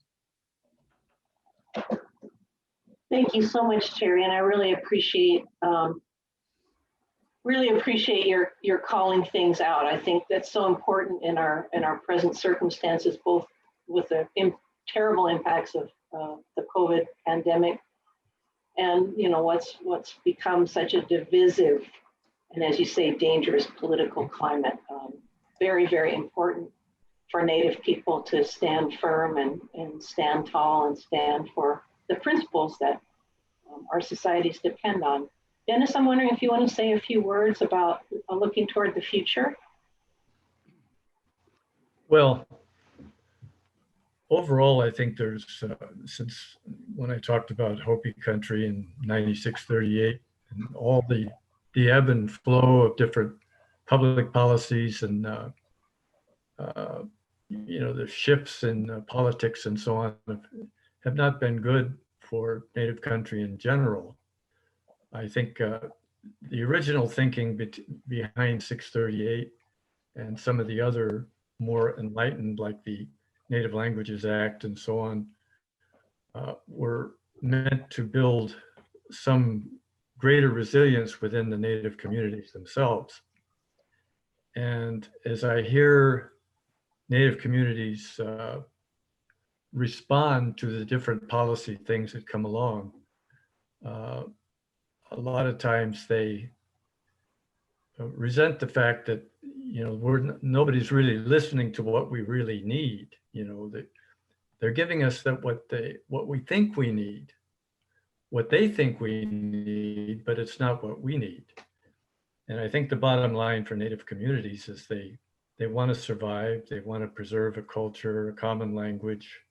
Thank you so much, Terry, and I really appreciate your calling things out. I think that's so important in our present circumstances, both with the terrible impacts of the COVID pandemic and what's become such a divisive and, as you say, dangerous political climate. Very, very important for Native people to stand firm and stand tall and stand for the principles that our societies depend on. Dennis, I'm wondering if you want to say a few words about looking toward the future. Well, overall, I think there's, since when I talked about Hopi country in 96-38, and all the ebb and flow of different public policies and, the shifts in politics and so on have not been good for Native country in general. I think the original thinking behind 638 and some of the other more enlightened, like the Native Languages Act and so on, were meant to build some greater resilience within the Native communities themselves. And as I hear Native communities respond to the different policy things that come along, a lot of times they resent the fact that nobody's really listening to what we really need. They're giving us what we think we need, what they think we need, but it's not what we need. And I think the bottom line for Native communities is they want to survive, they want to preserve a culture, a common language,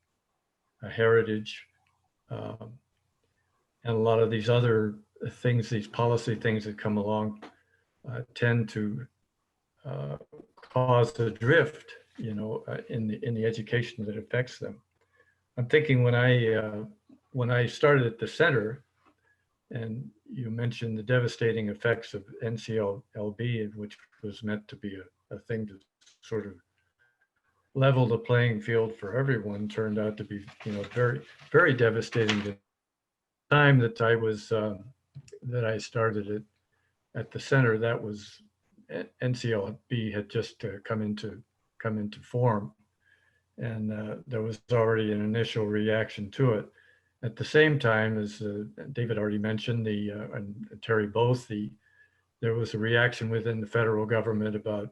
a heritage, and a lot of these other things, these policy things that come along, tend to cause a drift, in the education that affects them. I'm thinking when I started at the center, and you mentioned the devastating effects of Nclb, which was meant to be a thing to sort of level the playing field for everyone, turned out to be, very, very devastating. The time that I started it at the center, that was Nclb had just come into form, and there was already an initial reaction to it. At the same time, as David already mentioned, and Terry both, there was a reaction within the federal government about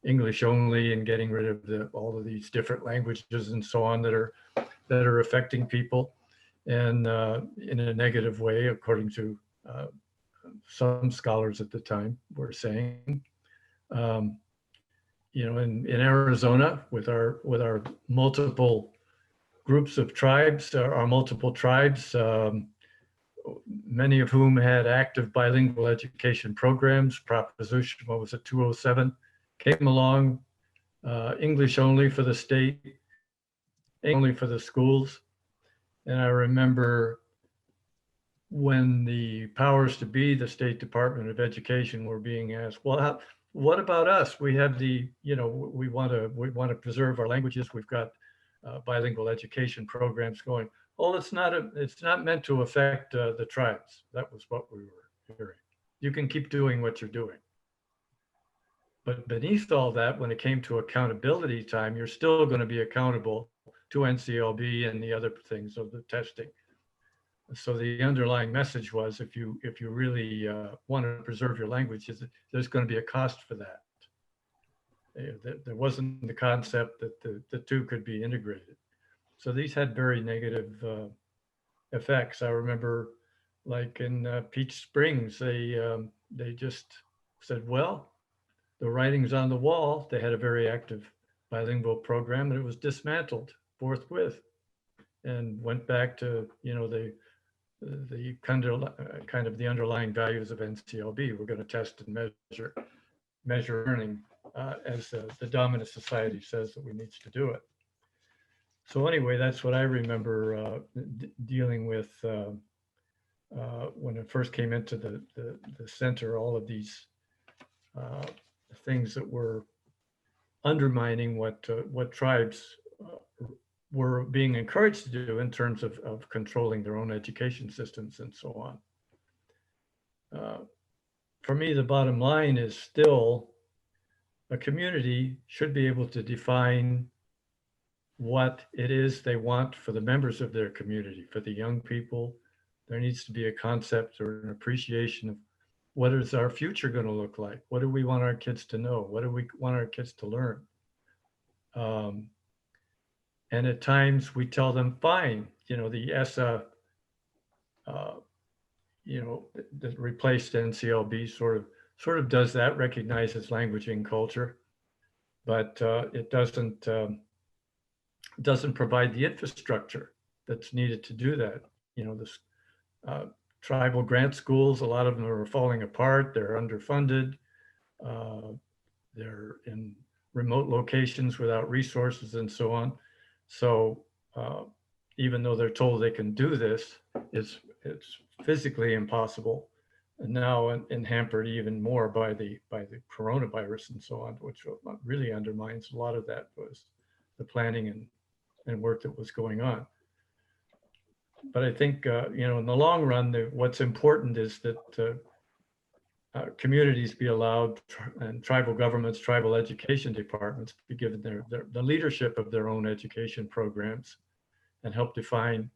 English only and getting rid of all of these different languages and so on that are affecting people, and in a negative way, according to some scholars at the time were saying. In Arizona, with our multiple groups of tribes, our multiple tribes, many of whom had active bilingual education programs. Proposition, 207, came along, English only for the state, only for the schools. And I remember when the powers to be, the State Department of Education, were being asked, well, what about us? We have we want to preserve our languages. We've got bilingual education programs going. Oh, it's not meant to affect the tribes. That was what we were hearing. You can keep doing what you're doing. But beneath all that, when it came to accountability time, you're still going to be accountable to Nclb and the other things of the testing. So the underlying message was, if you really want to preserve your language, there's going to be a cost for that. There wasn't the concept that the two could be integrated. So these had very negative effects. I remember, like in Peach Springs, they just said, well, the writing's on the wall. They had a very active bilingual program, and it was dismantled forthwith, and went back to the kind of the underlying values of Nclb. We're going to test and measure learning as the dominant society says that we need to do it. So anyway, that's what I remember dealing with when I first came into the center. All of these things that were undermining what tribes were being encouraged to do in terms of controlling their own education systems and so on. For me, the bottom line is still a community should be able to define what it is they want for the members of their community. For the young people, there needs to be a concept or an appreciation of what is our future going to look like? What do we want our kids to know? What do we want our kids to learn? And at times we tell them, fine, the ESSA, that replaced Nclb sort of does that, recognizes language and culture, but it doesn't doesn't provide the infrastructure that's needed to do that. You know, this tribal grant schools, a lot of them are falling apart. They're underfunded. They're in remote locations without resources and so on. So even though they're told they can do this, it's physically impossible. And now and hampered even more by the coronavirus and so on, which really undermines a lot of that was the planning and work that was going on. But I think, you know, in the long run, what's important is that communities be allowed, and tribal governments, tribal education departments be given the leadership of their own education programs and help define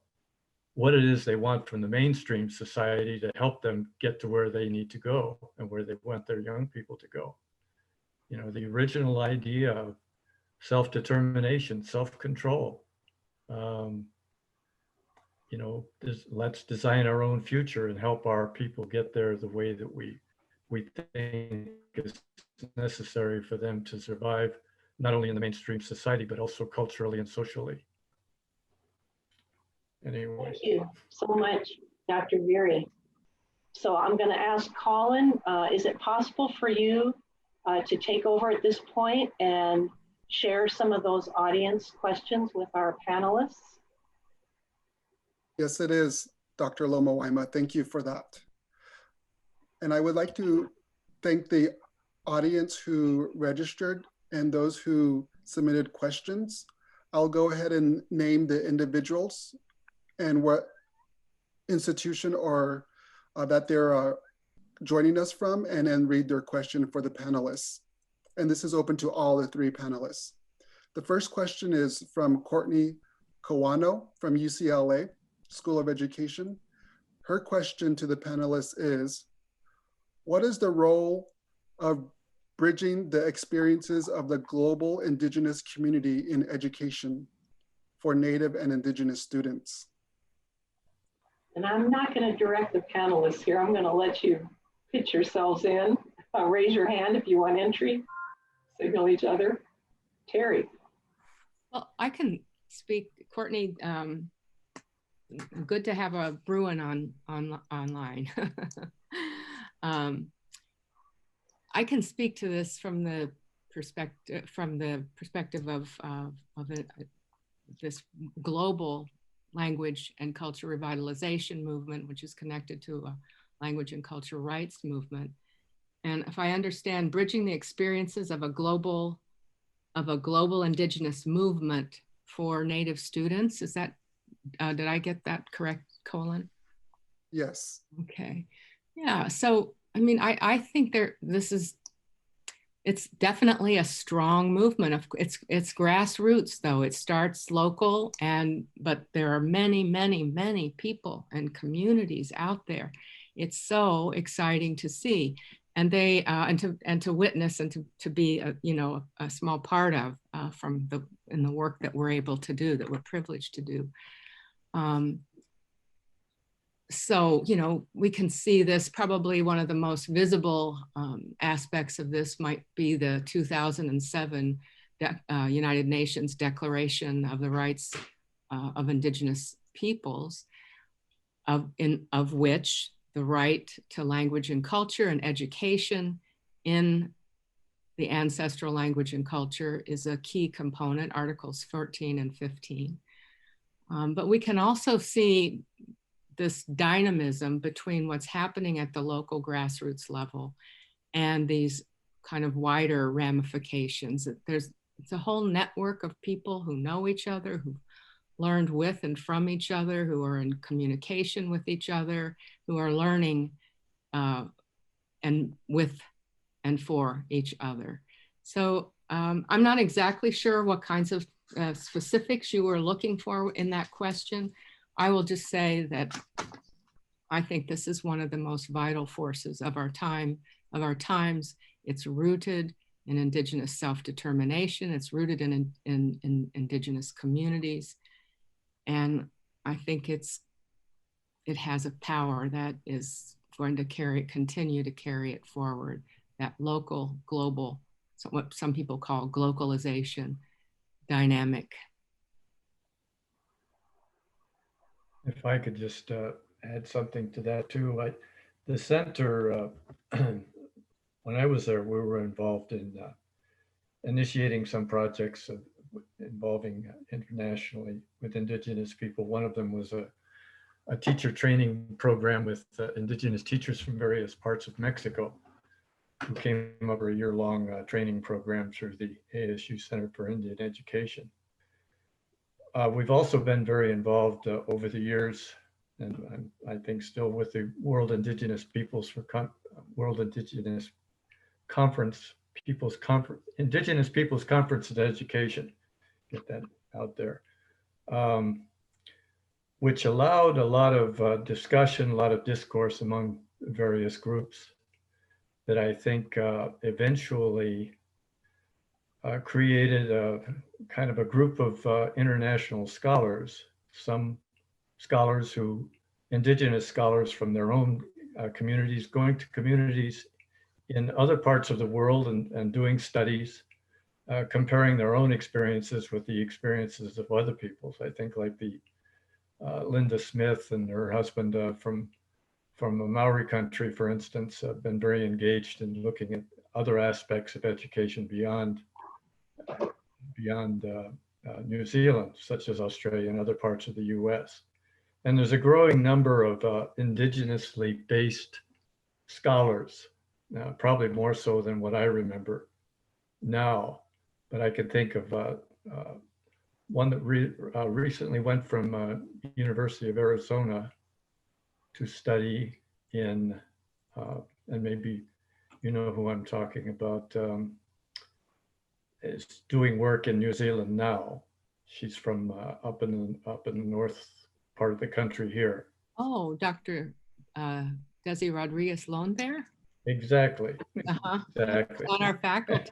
what it is they want from the mainstream society to help them get to where they need to go and where they want their young people to go. You know, the original idea of self-determination, self-control, you know, let's design our own future and help our people get there the way that we think is necessary for them to survive, not only in the mainstream society, but also culturally and socially. Anyway. Thank you so much, Dr. Veery. So I'm going to ask Colin, is it possible for you to take over at this point and share some of those audience questions with our panelists? Yes, it is, Dr. Lomowaima. Thank you for that. And I would like to thank the audience who registered and those who submitted questions. I'll go ahead and name the individuals and what institution or that they're joining us from, and then read their question for the panelists. And this is open to all the three panelists. The first question is from Courtney Kawano from UCLA School of Education. Her question to the panelists is, what is the role of bridging the experiences of the global Indigenous community in education for Native and Indigenous students? And I'm not going to direct the panelists here. I'm going to let you pitch yourselves in. Raise your hand if you want entry. Signal each other. Terry. Well, I can speak. Courtney, good to have a Bruin online. I can speak to this from the perspective of this global language and culture revitalization movement, which is connected to a language and culture rights movement. And if I understand, bridging the experiences of a global Indigenous movement for Native students, is that, did I get that correct, Colin? Yes. Okay. Yeah. So, I mean, I think it's definitely a strong movement. It's grassroots, though. It starts local, but there are many, many, many people and communities out there. It's so exciting to see, and they and to witness and to be a small part of in the work that we're able to do, that we're privileged to do. So, you know, we can see this, probably one of the most visible aspects of this might be the 2007 United Nations Declaration of the Rights of Indigenous Peoples, of which the right to language and culture and education in the ancestral language and culture is a key component, Articles 14 and 15. But we can also see this dynamism between what's happening at the local grassroots level and these kind of wider ramifications. It's a whole network of people who know each other, who learned with and from each other, who are in communication with each other, who are learning and with and for each other. So I'm not exactly sure what kinds of specifics you were looking for in that question. I will just say that I think this is one of the most vital forces of our times. It's rooted in Indigenous self-determination. It's rooted in Indigenous communities. And I think it has a power that is going to continue to carry it forward, that local, global, what some people call globalization dynamic If I could just add something to that too. The center, when I was there, we were involved in initiating some projects involving internationally with Indigenous people. One of them was a teacher training program with Indigenous teachers from various parts of Mexico who came over a year-long training program through the ASU Center for Indian Education. We've also been very involved over the years, and I think still, with the World Indigenous Peoples World Indigenous Conference, Indigenous Peoples Conference in Education, get that out there, which allowed a lot of discussion, a lot of discourse among various groups that I think eventually created a kind of a group of international scholars, some scholars Indigenous scholars from their own communities, going to communities in other parts of the world and doing studies, comparing their own experiences with the experiences of other peoples. I think like the Linda Smith and her husband from a Maori country, for instance, have been very engaged in looking at other aspects of education beyond New Zealand, such as Australia and other parts of the US. And there's a growing number of indigenously based scholars, probably more so than what I remember now. But I can think of one that recently went from University of Arizona to study in, and maybe you know who I'm talking about, is doing work in New Zealand now. She's from up in the north part of the country here. Oh, Dr. Desi Rodriguez Lone Bear? Exactly. Uh-huh. Exactly. On our faculty.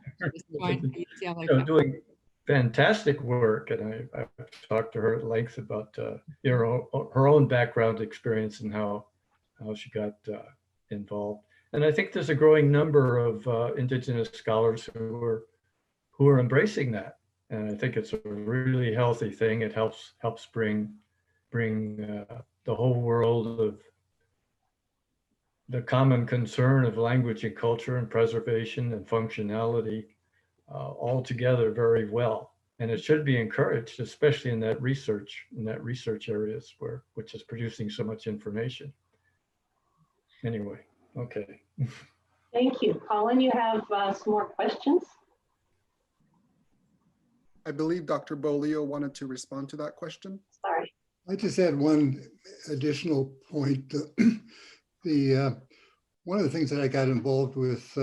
Doing fantastic work, and I've talked to her at length about her own background experience and how she got involved. And I think there's a growing number of Indigenous scholars who are embracing that, and I think it's a really healthy thing. It helps bring the whole world of the common concern of language and culture and preservation and functionality all together very well. And it should be encouraged, especially in that research areas which is producing so much information. Anyway, okay. Thank you. Colin, you have some more questions? I believe Dr. Bolio wanted to respond to that question. Sorry. I just had one additional point. One of the things that I got involved with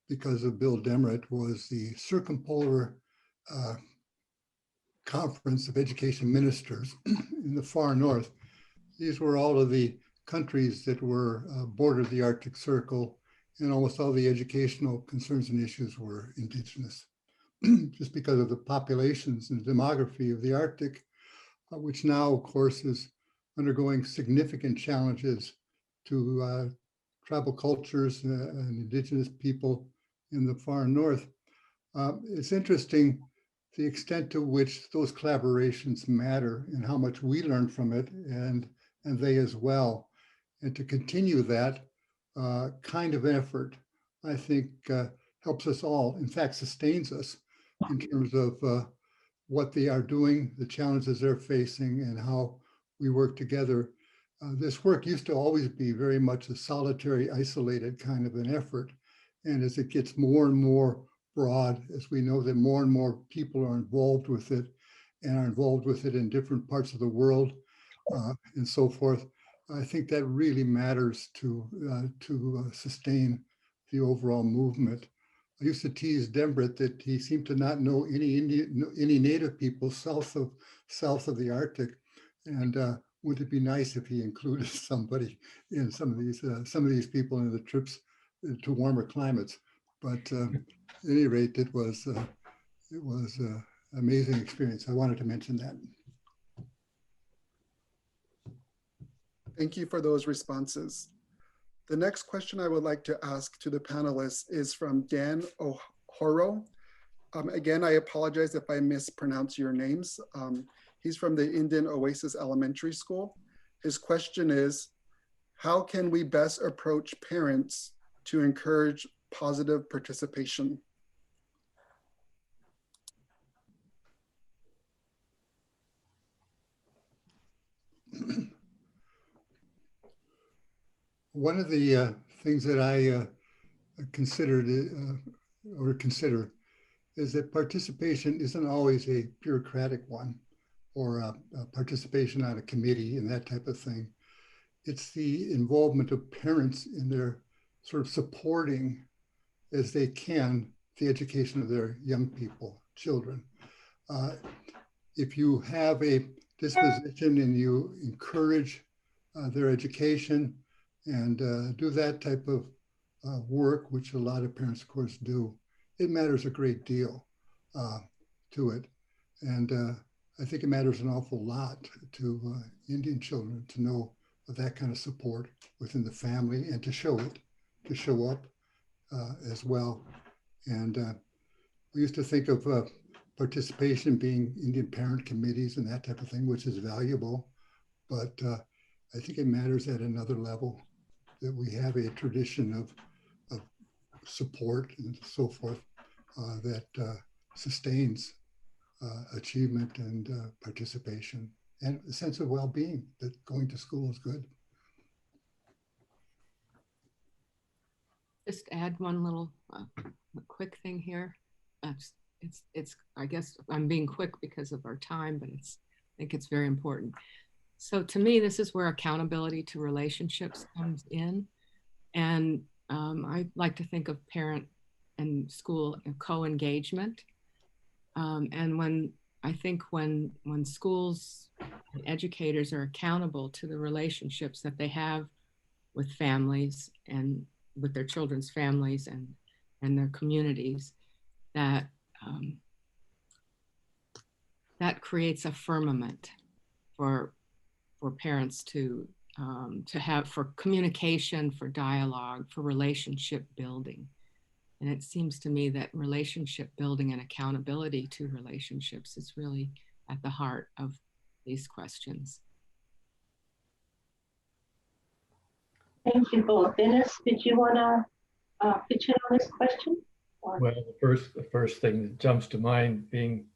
because of Bill Demeritt was the Circumpolar Conference of Education Ministers in the far north. These were all of the countries that were bordered the Arctic Circle, and almost all the educational concerns and issues were Indigenous, just because of the populations and demography of the Arctic, which now, of course, is undergoing significant challenges to tribal cultures and Indigenous people in the far north. It's interesting the extent to which those collaborations matter and how much we learn from it, and they as well. And to continue that kind of effort, I think helps us all, in fact, sustains us in terms of what they are doing, the challenges they're facing, and how we work together. This work used to always be very much a solitary, isolated kind of an effort. And as it gets more and more broad, as we know that more and more people are involved with it and are involved with it in different parts of the world and so forth, I think that really matters to sustain the overall movement. I used to tease Demeritt that he seemed to not know any Native people south of the Arctic, and wouldn't it be nice if he included somebody in some of these people in the trips to warmer climates? But at any rate, it was an amazing experience. I wanted to mention that. Thank you for those responses. The next question I would like to ask to the panelists is from Dan O'Horo. Again, I apologize if I mispronounce your names. He's from the Indian Oasis Elementary School. His question is, how can we best approach parents to encourage positive participation? One of the things that I considered or consider is that participation isn't always a bureaucratic one or a participation on a committee and that type of thing. It's the involvement of parents in their sort of supporting as they can the education of their young people, children. If you have a disposition and you encourage their education and do that type of work, which a lot of parents, of course, do, it matters a great deal to it. And I think it matters an awful lot to Indian children to know of that kind of support within the family and to show it, to show up as well. And we used to think of participation being Indian parent committees and that type of thing, which is valuable. But I think it matters at another level that we have a tradition of support and so forth that sustains achievement and participation and a sense of well-being, that going to school is good. Just add one little quick thing here. It's I guess I'm being quick because of our time, but I think it's very important. So to me, this is where accountability to relationships comes in. And I like to think of parent and school co-engagement. And when schools and educators are accountable to the relationships that they have with families and with their children's families and their communities, that creates a firmament for parents to have, for communication, for dialogue, for relationship building. And it seems to me that relationship building and accountability to relationships is really at the heart of these questions. Thank you both. Dennis, did you want to pitch in on this question? Or? Well, the first thing that jumps to mind, being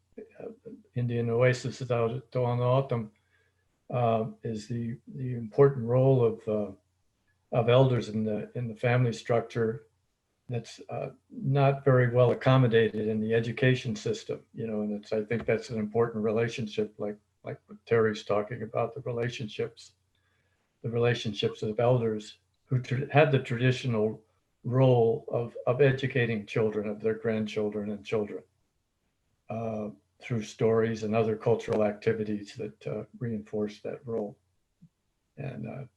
Indian Oasis is out at Dawn Autumn, is the important role of elders in the family structure that's not very well accommodated in the education system, and I think that's an important relationship, like what Terry's talking about, the relationships of elders who had the traditional role of educating children, of their grandchildren and children, through stories and other cultural activities that reinforce that role. And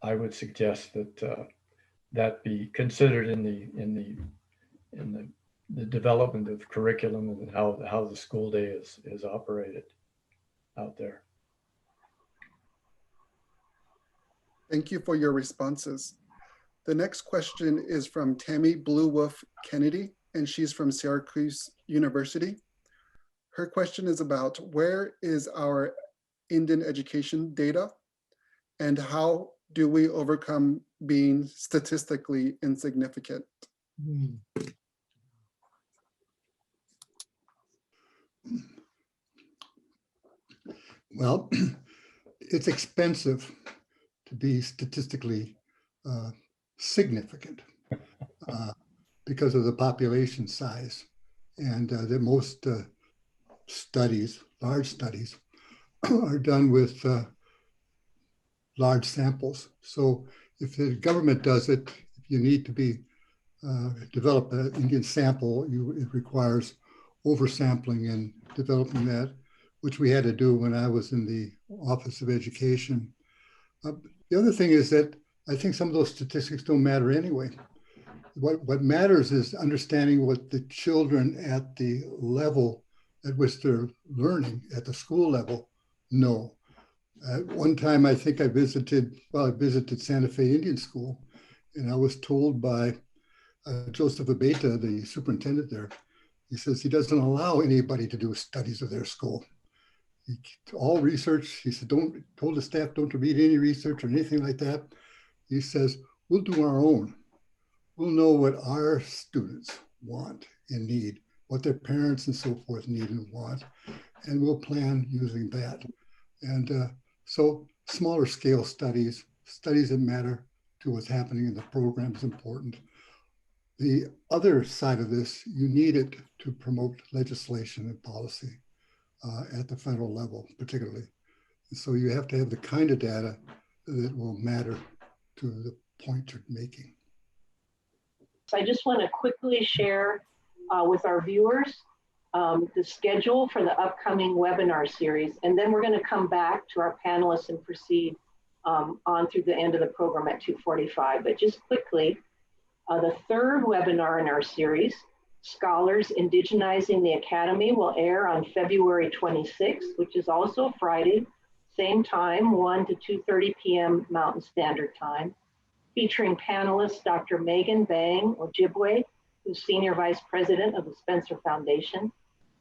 I would suggest that that be considered in the development of curriculum and how the school day is operated out there. Thank you for your responses. The next question is from Tammy Blue Wolf Kennedy, and she's from Syracuse University. Her question is about, where is our Indian education data and how do we overcome being statistically insignificant? Well, it's expensive to be statistically significant because of the population size, and that most studies, large studies, are done with large samples. So if the government does it, if you need to develop an Indian sample, it requires oversampling and developing that, which we had to do when I was in the Office of Education. The other thing is that I think some of those statistics don't matter anyway. What matters is understanding what the children at the level at which they're learning, at the school level, know. One time, I think I visited Santa Fe Indian School, and I was told by Joseph Abeta, the superintendent there, he says he doesn't allow anybody to do studies of their school. all research, he said, told the staff don't to read any research or anything like that. He says, we'll do our own. We'll know what our students want and need, what their parents and so forth need and want, and we'll plan using that. And so smaller scale studies that matter to what's happening in the program is important. The other side of this, you need it to promote legislation and policy at the federal level, particularly. And so you have to have the kind of data that will matter to the point you're making. So I just want to quickly share with our viewers the schedule for the upcoming webinar series, and then we're going to come back to our panelists and proceed on through the end of the program at 2:45. But just quickly, the third webinar in our series, Scholars Indigenizing the Academy, will air on February 26th, which is also Friday, same time, 1 to 2:30 p.m. Mountain Standard Time, featuring panelists Dr. Megan Bang Ojibwe, who's Senior Vice President of the Spencer Foundation,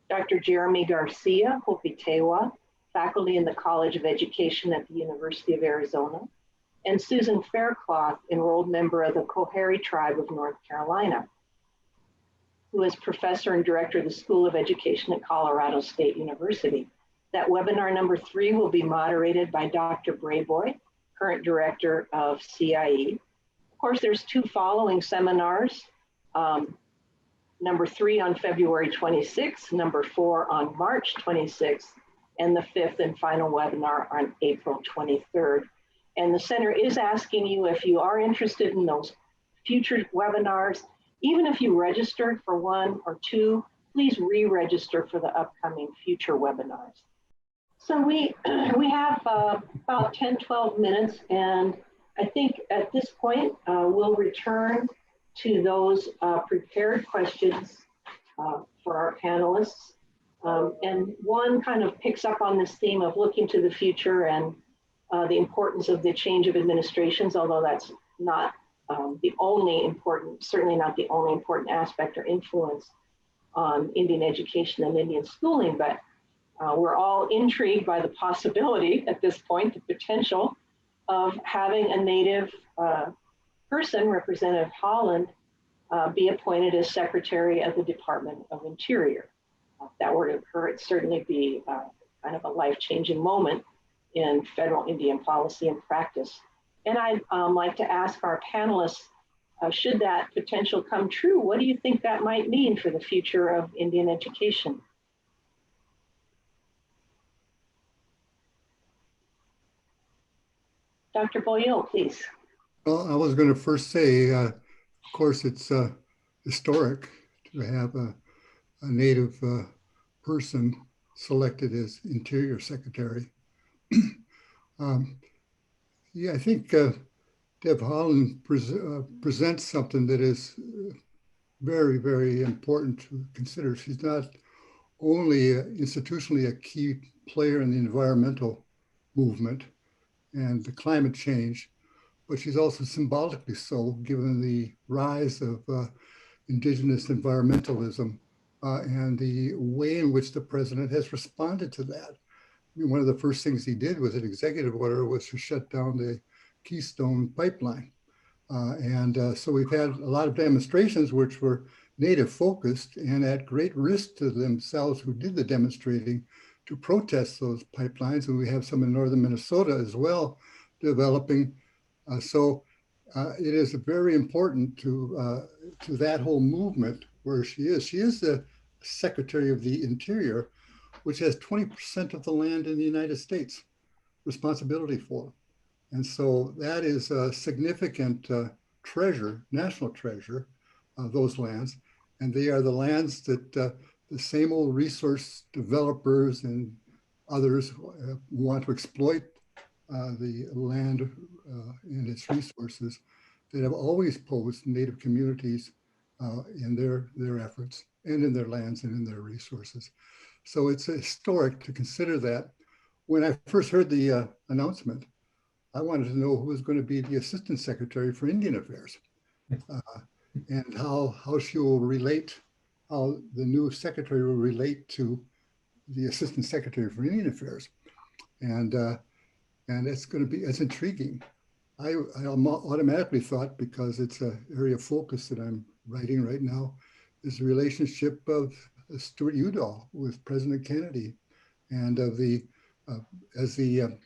Dr. Jeremy Garcia Hopitewa, faculty in the College of Education at the University of Arizona, and Susan Faircloth, enrolled member of the Coharie Tribe of North Carolina, who is professor and director of the School of Education at Colorado State University. That webinar number 3 will be moderated by Dr. Brayboy, current director of CIE. Of course, there's 2 following seminars, number 3 on February 26th, number 4 on March 26th, and the 5th and final webinar on April 23rd. And the center is asking you, if you are interested in those future webinars, even if you registered for 1 or 2, please re-register for the upcoming future webinars. So we have about 10, 12 minutes, and I think at this point, we'll return to those prepared questions for our panelists. And one kind of picks up on this theme of looking to the future and the importance of the change of administrations, although that's not the only important, certainly not the only important aspect or influence on Indian education and Indian schooling, but we're all intrigued by the possibility at this point, the potential of having a Native person, Representative Holland, be appointed as Secretary of the Department of Interior. If that were to occur, it'd certainly be kind of a life-changing moment in federal Indian policy and practice. And I'd like to ask our panelists, should that potential come true, what do you think that might mean for the future of Indian education? Dr. Boyle, please. Well, I was going to first say, of course, it's historic to have a Native person selected as Interior Secretary. Yeah, I think Deb Holland presents something that is very, very important to consider. She's not only institutionally a key player in the environmental movement and the climate change, but she's also symbolically so, given the rise of Indigenous environmentalism and the way in which the president has responded to that. I mean, one of the first things he did with an executive order was to shut down the Keystone pipeline. So we've had a lot of demonstrations which were Native focused and at great risk to themselves who did the demonstrating to protest those pipelines. And we have some in northern Minnesota as well developing. So it is very important to that whole movement where she is. She is the Secretary of the Interior, which has 20% of the land in the United States responsibility for. And so that is a significant treasure, national treasure, those lands. And they are the lands that the same old resource developers and others want to exploit the land and its resources that have always posed Native communities in their efforts and in their lands and in their resources. So it's historic to consider that. When I first heard the announcement, I wanted to know who was going to be the Assistant Secretary for Indian Affairs and how she will relate, how the new secretary will relate to the Assistant Secretary for Indian Affairs. And it's intriguing. I automatically thought, because it's an area of focus that I'm writing right now, is the relationship of Stuart Udall with President Kennedy, and of as the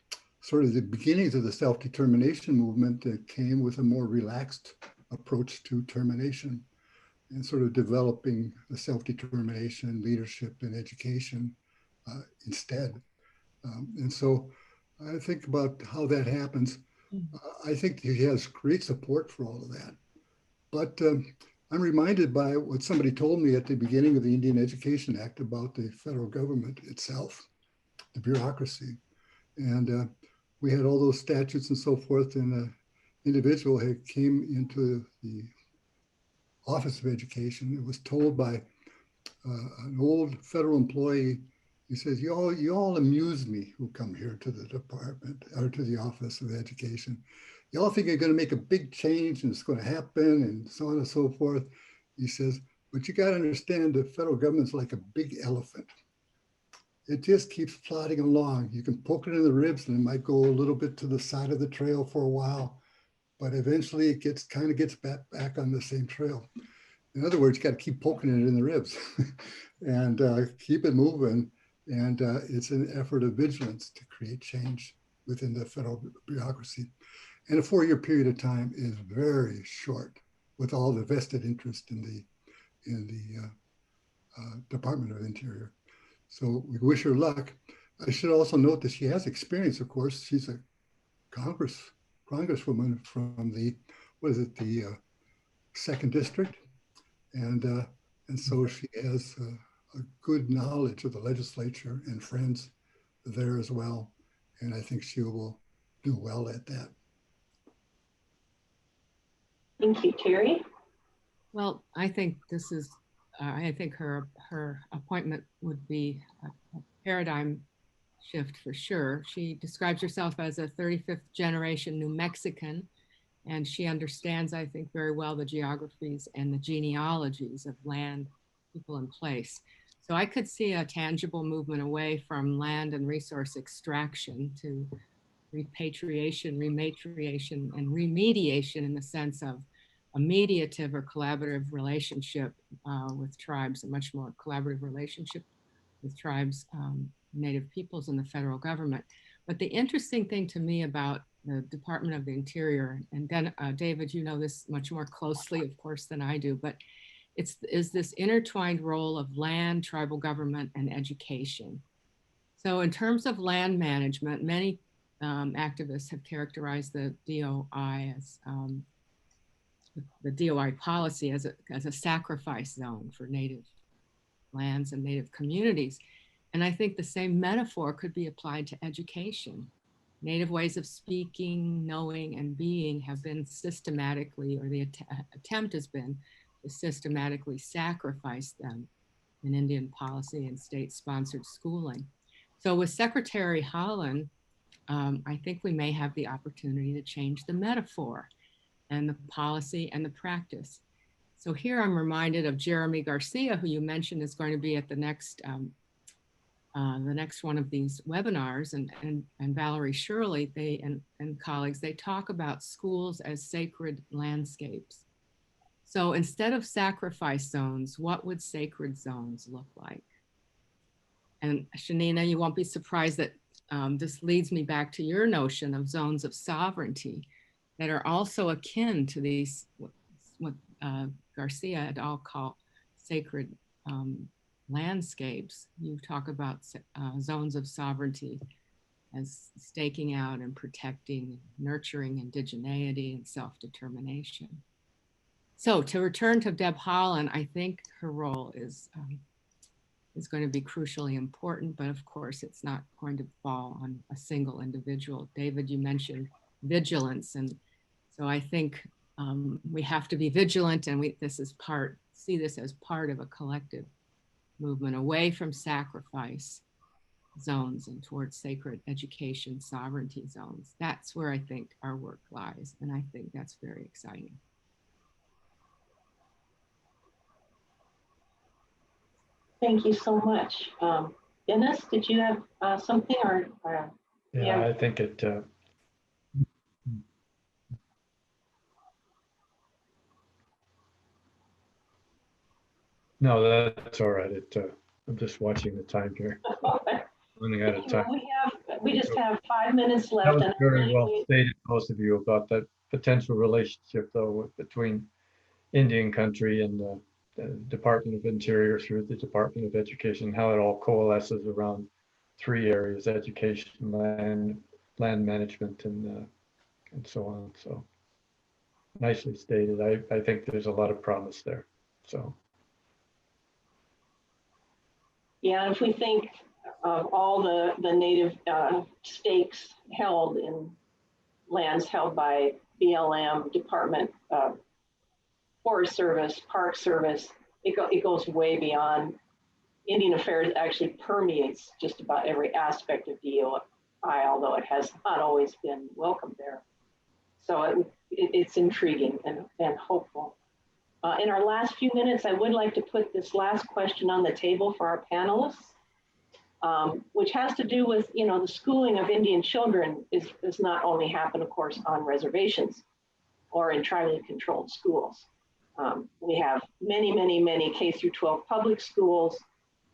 sort of the beginnings of the self-determination movement that came with a more relaxed approach to termination, and sort of developing the self-determination, leadership, and education instead. And so I think about how that happens. I think he has great support for all of that. But I'm reminded by what somebody told me at the beginning of the Indian Education Act about the federal government itself, the bureaucracy. And we had all those statutes and so forth, and an individual had came into the Office of Education. It was told by an old federal employee. He says, you all amuse me who come here to the department or to the Office of Education. You all think you're going to make a big change and it's going to happen and so on and so forth. He says, but you got to understand the federal government's like a big elephant. It just keeps plodding along. You can poke it in the ribs and it might go a little bit to the side of the trail for a while, but eventually it gets back on the same trail. In other words, you got to keep poking it in the ribs and keep it moving. And it's an effort of vigilance to create change within the federal bureaucracy. And a 4-year period of time is very short, with all the vested interest in the Department of Interior. So we wish her luck. I should also note that she has experience, of course. She's a congresswoman from the 2nd District. And so she has a good knowledge of the legislature and friends there as well. And I think she will do well at that. Thank you, Terry. Well, I think this is, I think her appointment would be a paradigm shift for sure. She describes herself as a 35th generation New Mexican, and she understands, I think, very well the geographies and the genealogies of land, people, and place. So I could see a tangible movement away from land and resource extraction to repatriation, rematriation, and remediation in the sense of a mediative or collaborative relationship with tribes, a much more collaborative relationship with tribes, Native peoples in the federal government. But the interesting thing to me about the Department of the Interior, and then David, you know this much more closely, of course, than I do, but is this intertwined role of land, tribal government, and education. So in terms of land management, many activists have characterized the DOI as the DOI policy as a sacrifice zone for Native lands and Native communities. And I think the same metaphor could be applied to education. Native ways of speaking, knowing, and being have been systematically, or the attempt has been to systematically sacrifice them in Indian policy and state-sponsored schooling. So with Secretary Holland, I think we may have the opportunity to change the metaphor and the policy and the practice. So here I'm reminded of Jeremy Garcia, who you mentioned is going to be at the next one of these webinars, and Valerie Shirley, and colleagues, they talk about schools as sacred landscapes. So instead of sacrifice zones, what would sacred zones look like? And Shanina, you won't be surprised that this leads me back to your notion of zones of sovereignty that are also akin to these, what Garcia et al. Call sacred landscapes. You talk about zones of sovereignty as staking out and protecting, nurturing indigeneity and self-determination. So to return to Deb Haaland, I think her role is going to be crucially important, but of course it's not going to fall on a single individual. David, you mentioned vigilance, and so I think we have to be vigilant, and see this as part of a collective movement away from sacrifice zones and towards sacred education sovereignty zones. That's where I think our work lies, and I think that's very exciting. Thank you so much. Dennis, did you have something or? Yeah, Yeah. I think it, no, that's all right. I'm just watching the time here, running out of time. We just have 5 minutes That left. was And very well stated, most of you, about that potential relationship, though, between Indian country and the Department of Interior through the Department of Education, how it all coalesces around three areas: education, land management, and so on. So nicely stated. I think there's a lot of promise there. So. Yeah, if we think of all the native stakes held in lands held by BLM, Department of Forest Service, Park Service, it goes way beyond. Indian Affairs actually permeates just about every aspect of DOI, although it has not always been welcomed there. So it's intriguing and hopeful. In our last few minutes, I would like to put this last question on the table for our panelists, which has to do with, the schooling of Indian children does not only happen, of course, on reservations or in tribally controlled schools. We have many, many, many K through 12 public schools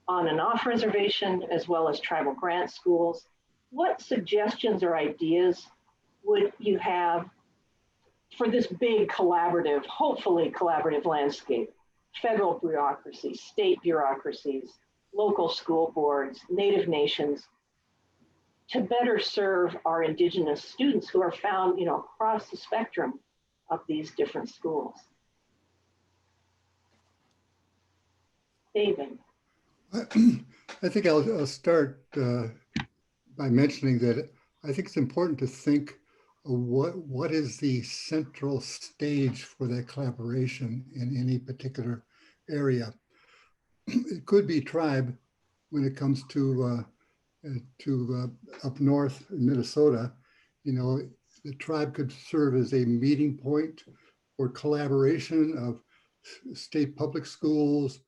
on and off reservation, as well as tribal grant schools. What suggestions or ideas would you have for this big collaborative, hopefully collaborative landscape? Federal bureaucracies, state bureaucracies, local school boards, Native nations, to better serve our Indigenous students who are found, across the spectrum of these different schools. David. I think I'll start by mentioning that I think it's important to think of what is the central stage for that collaboration in any particular area. It could be tribe when it comes to up north in Minnesota. The tribe could serve as a meeting point for collaboration of state public schools,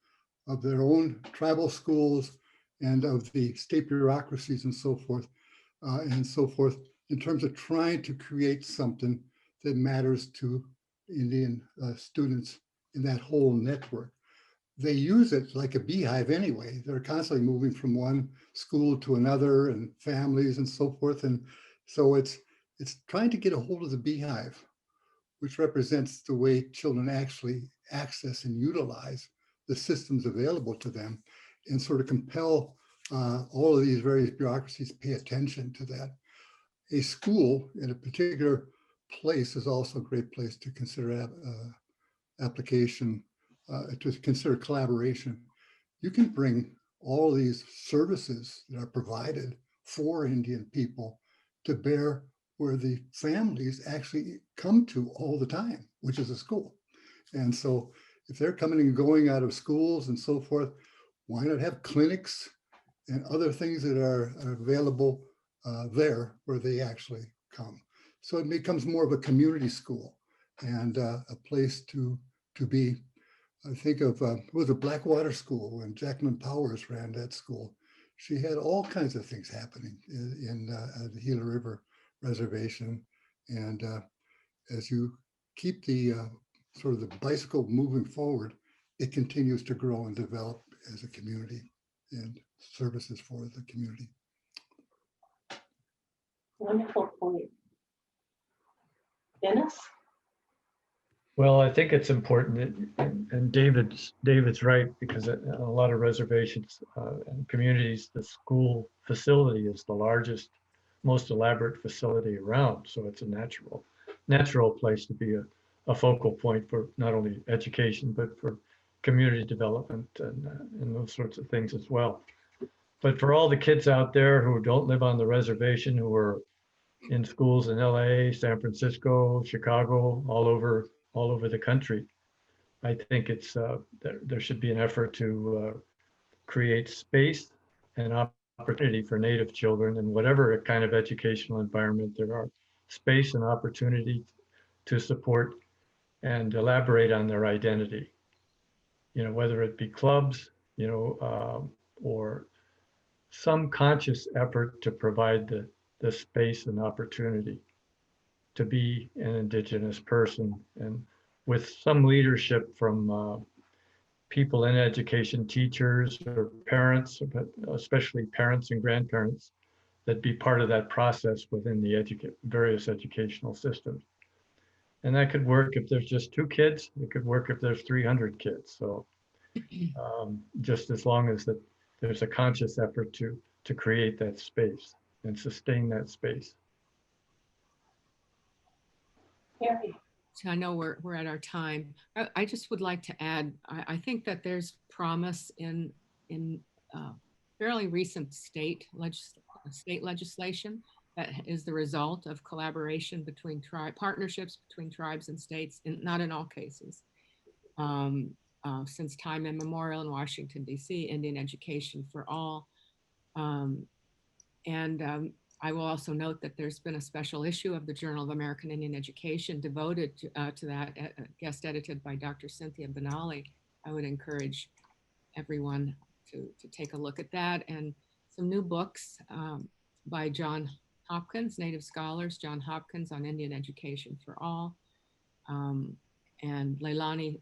of their own tribal schools, and of the state bureaucracies and so forth, in terms of trying to create something that matters to Indian students in that whole network. They use it like a beehive anyway. They're constantly moving from one school to another, and families and so forth. And so it's trying to get a hold of the beehive, which represents the way children actually access and utilize the systems available to them, and sort of compel all of these various bureaucracies to pay attention to that. A school in a particular place is also a great place to consider application, to consider collaboration. You can bring all these services that are provided for Indian people to bear where the families actually come to all the time, which is a school. And so if they're coming and going out of schools and so forth, why not have clinics and other things that are available there where they actually come? So it becomes more of a community school and a place to be. I think of, it was a Blackwater School when Jacqueline Powers ran that school. She had all kinds of things happening in the Gila River Reservation. And as you keep the sort of the bicycle moving forward, it continues to grow and develop as a community and services for the community. Wonderful point. Dennis? Well, I think it's important, and David's right, because a lot of reservations and communities, the school facility is the largest, most elaborate facility around. So it's a natural place to be a focal point for not only education, but for community development and those sorts of things as well. But for all the kids out there who don't live on the reservation, who are in schools in LA, San Francisco, Chicago, all over the country, I think it's there should be an effort to create space and opportunity for Native children in whatever kind of educational environment there are, space and opportunity to support and elaborate on their identity. Whether it be clubs, or some conscious effort to provide the space and opportunity to be an Indigenous person, and with some leadership from people in education, teachers or parents, but especially parents and grandparents, that be part of that process within the various educational systems. And that could work if there's just 2 kids. It could work if there's 300 kids. So just as long as that there's a conscious effort to create that space and sustain that space. Mary. So I know we're at our time. I just would like to add, I think that there's promise in fairly recent state legislation that is the result of collaboration between partnerships between tribes and states, not in all cases. Since time immemorial in Washington, D.C., Indian Education for All. I will also note that there's been a special issue of the Journal of American Indian Education devoted to that, guest edited by Dr. Cynthia Benally. I would encourage everyone to take a look at that, and some new books by John Hopkins, Native scholars, John Hopkins on Indian Education for All, and Leilani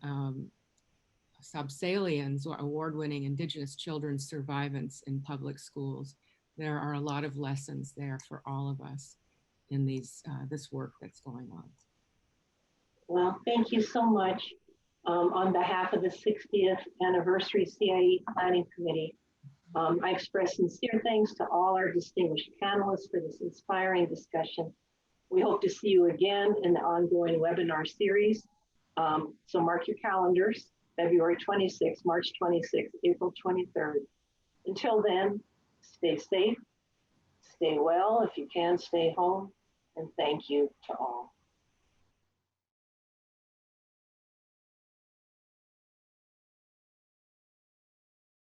Sabsalian's award-winning Indigenous Children's Survivance in Public Schools. There are a lot of lessons there for all of us in this work that's going on. Well, thank you so much. On behalf of the 60th Anniversary CIE Planning Committee, I express sincere thanks to all our distinguished panelists for this inspiring discussion. We hope to see you again in the ongoing webinar series. So mark your calendars, February 26th, March 26th, April 23rd. Until then, stay safe, stay well. If you can, stay home. And thank you to all.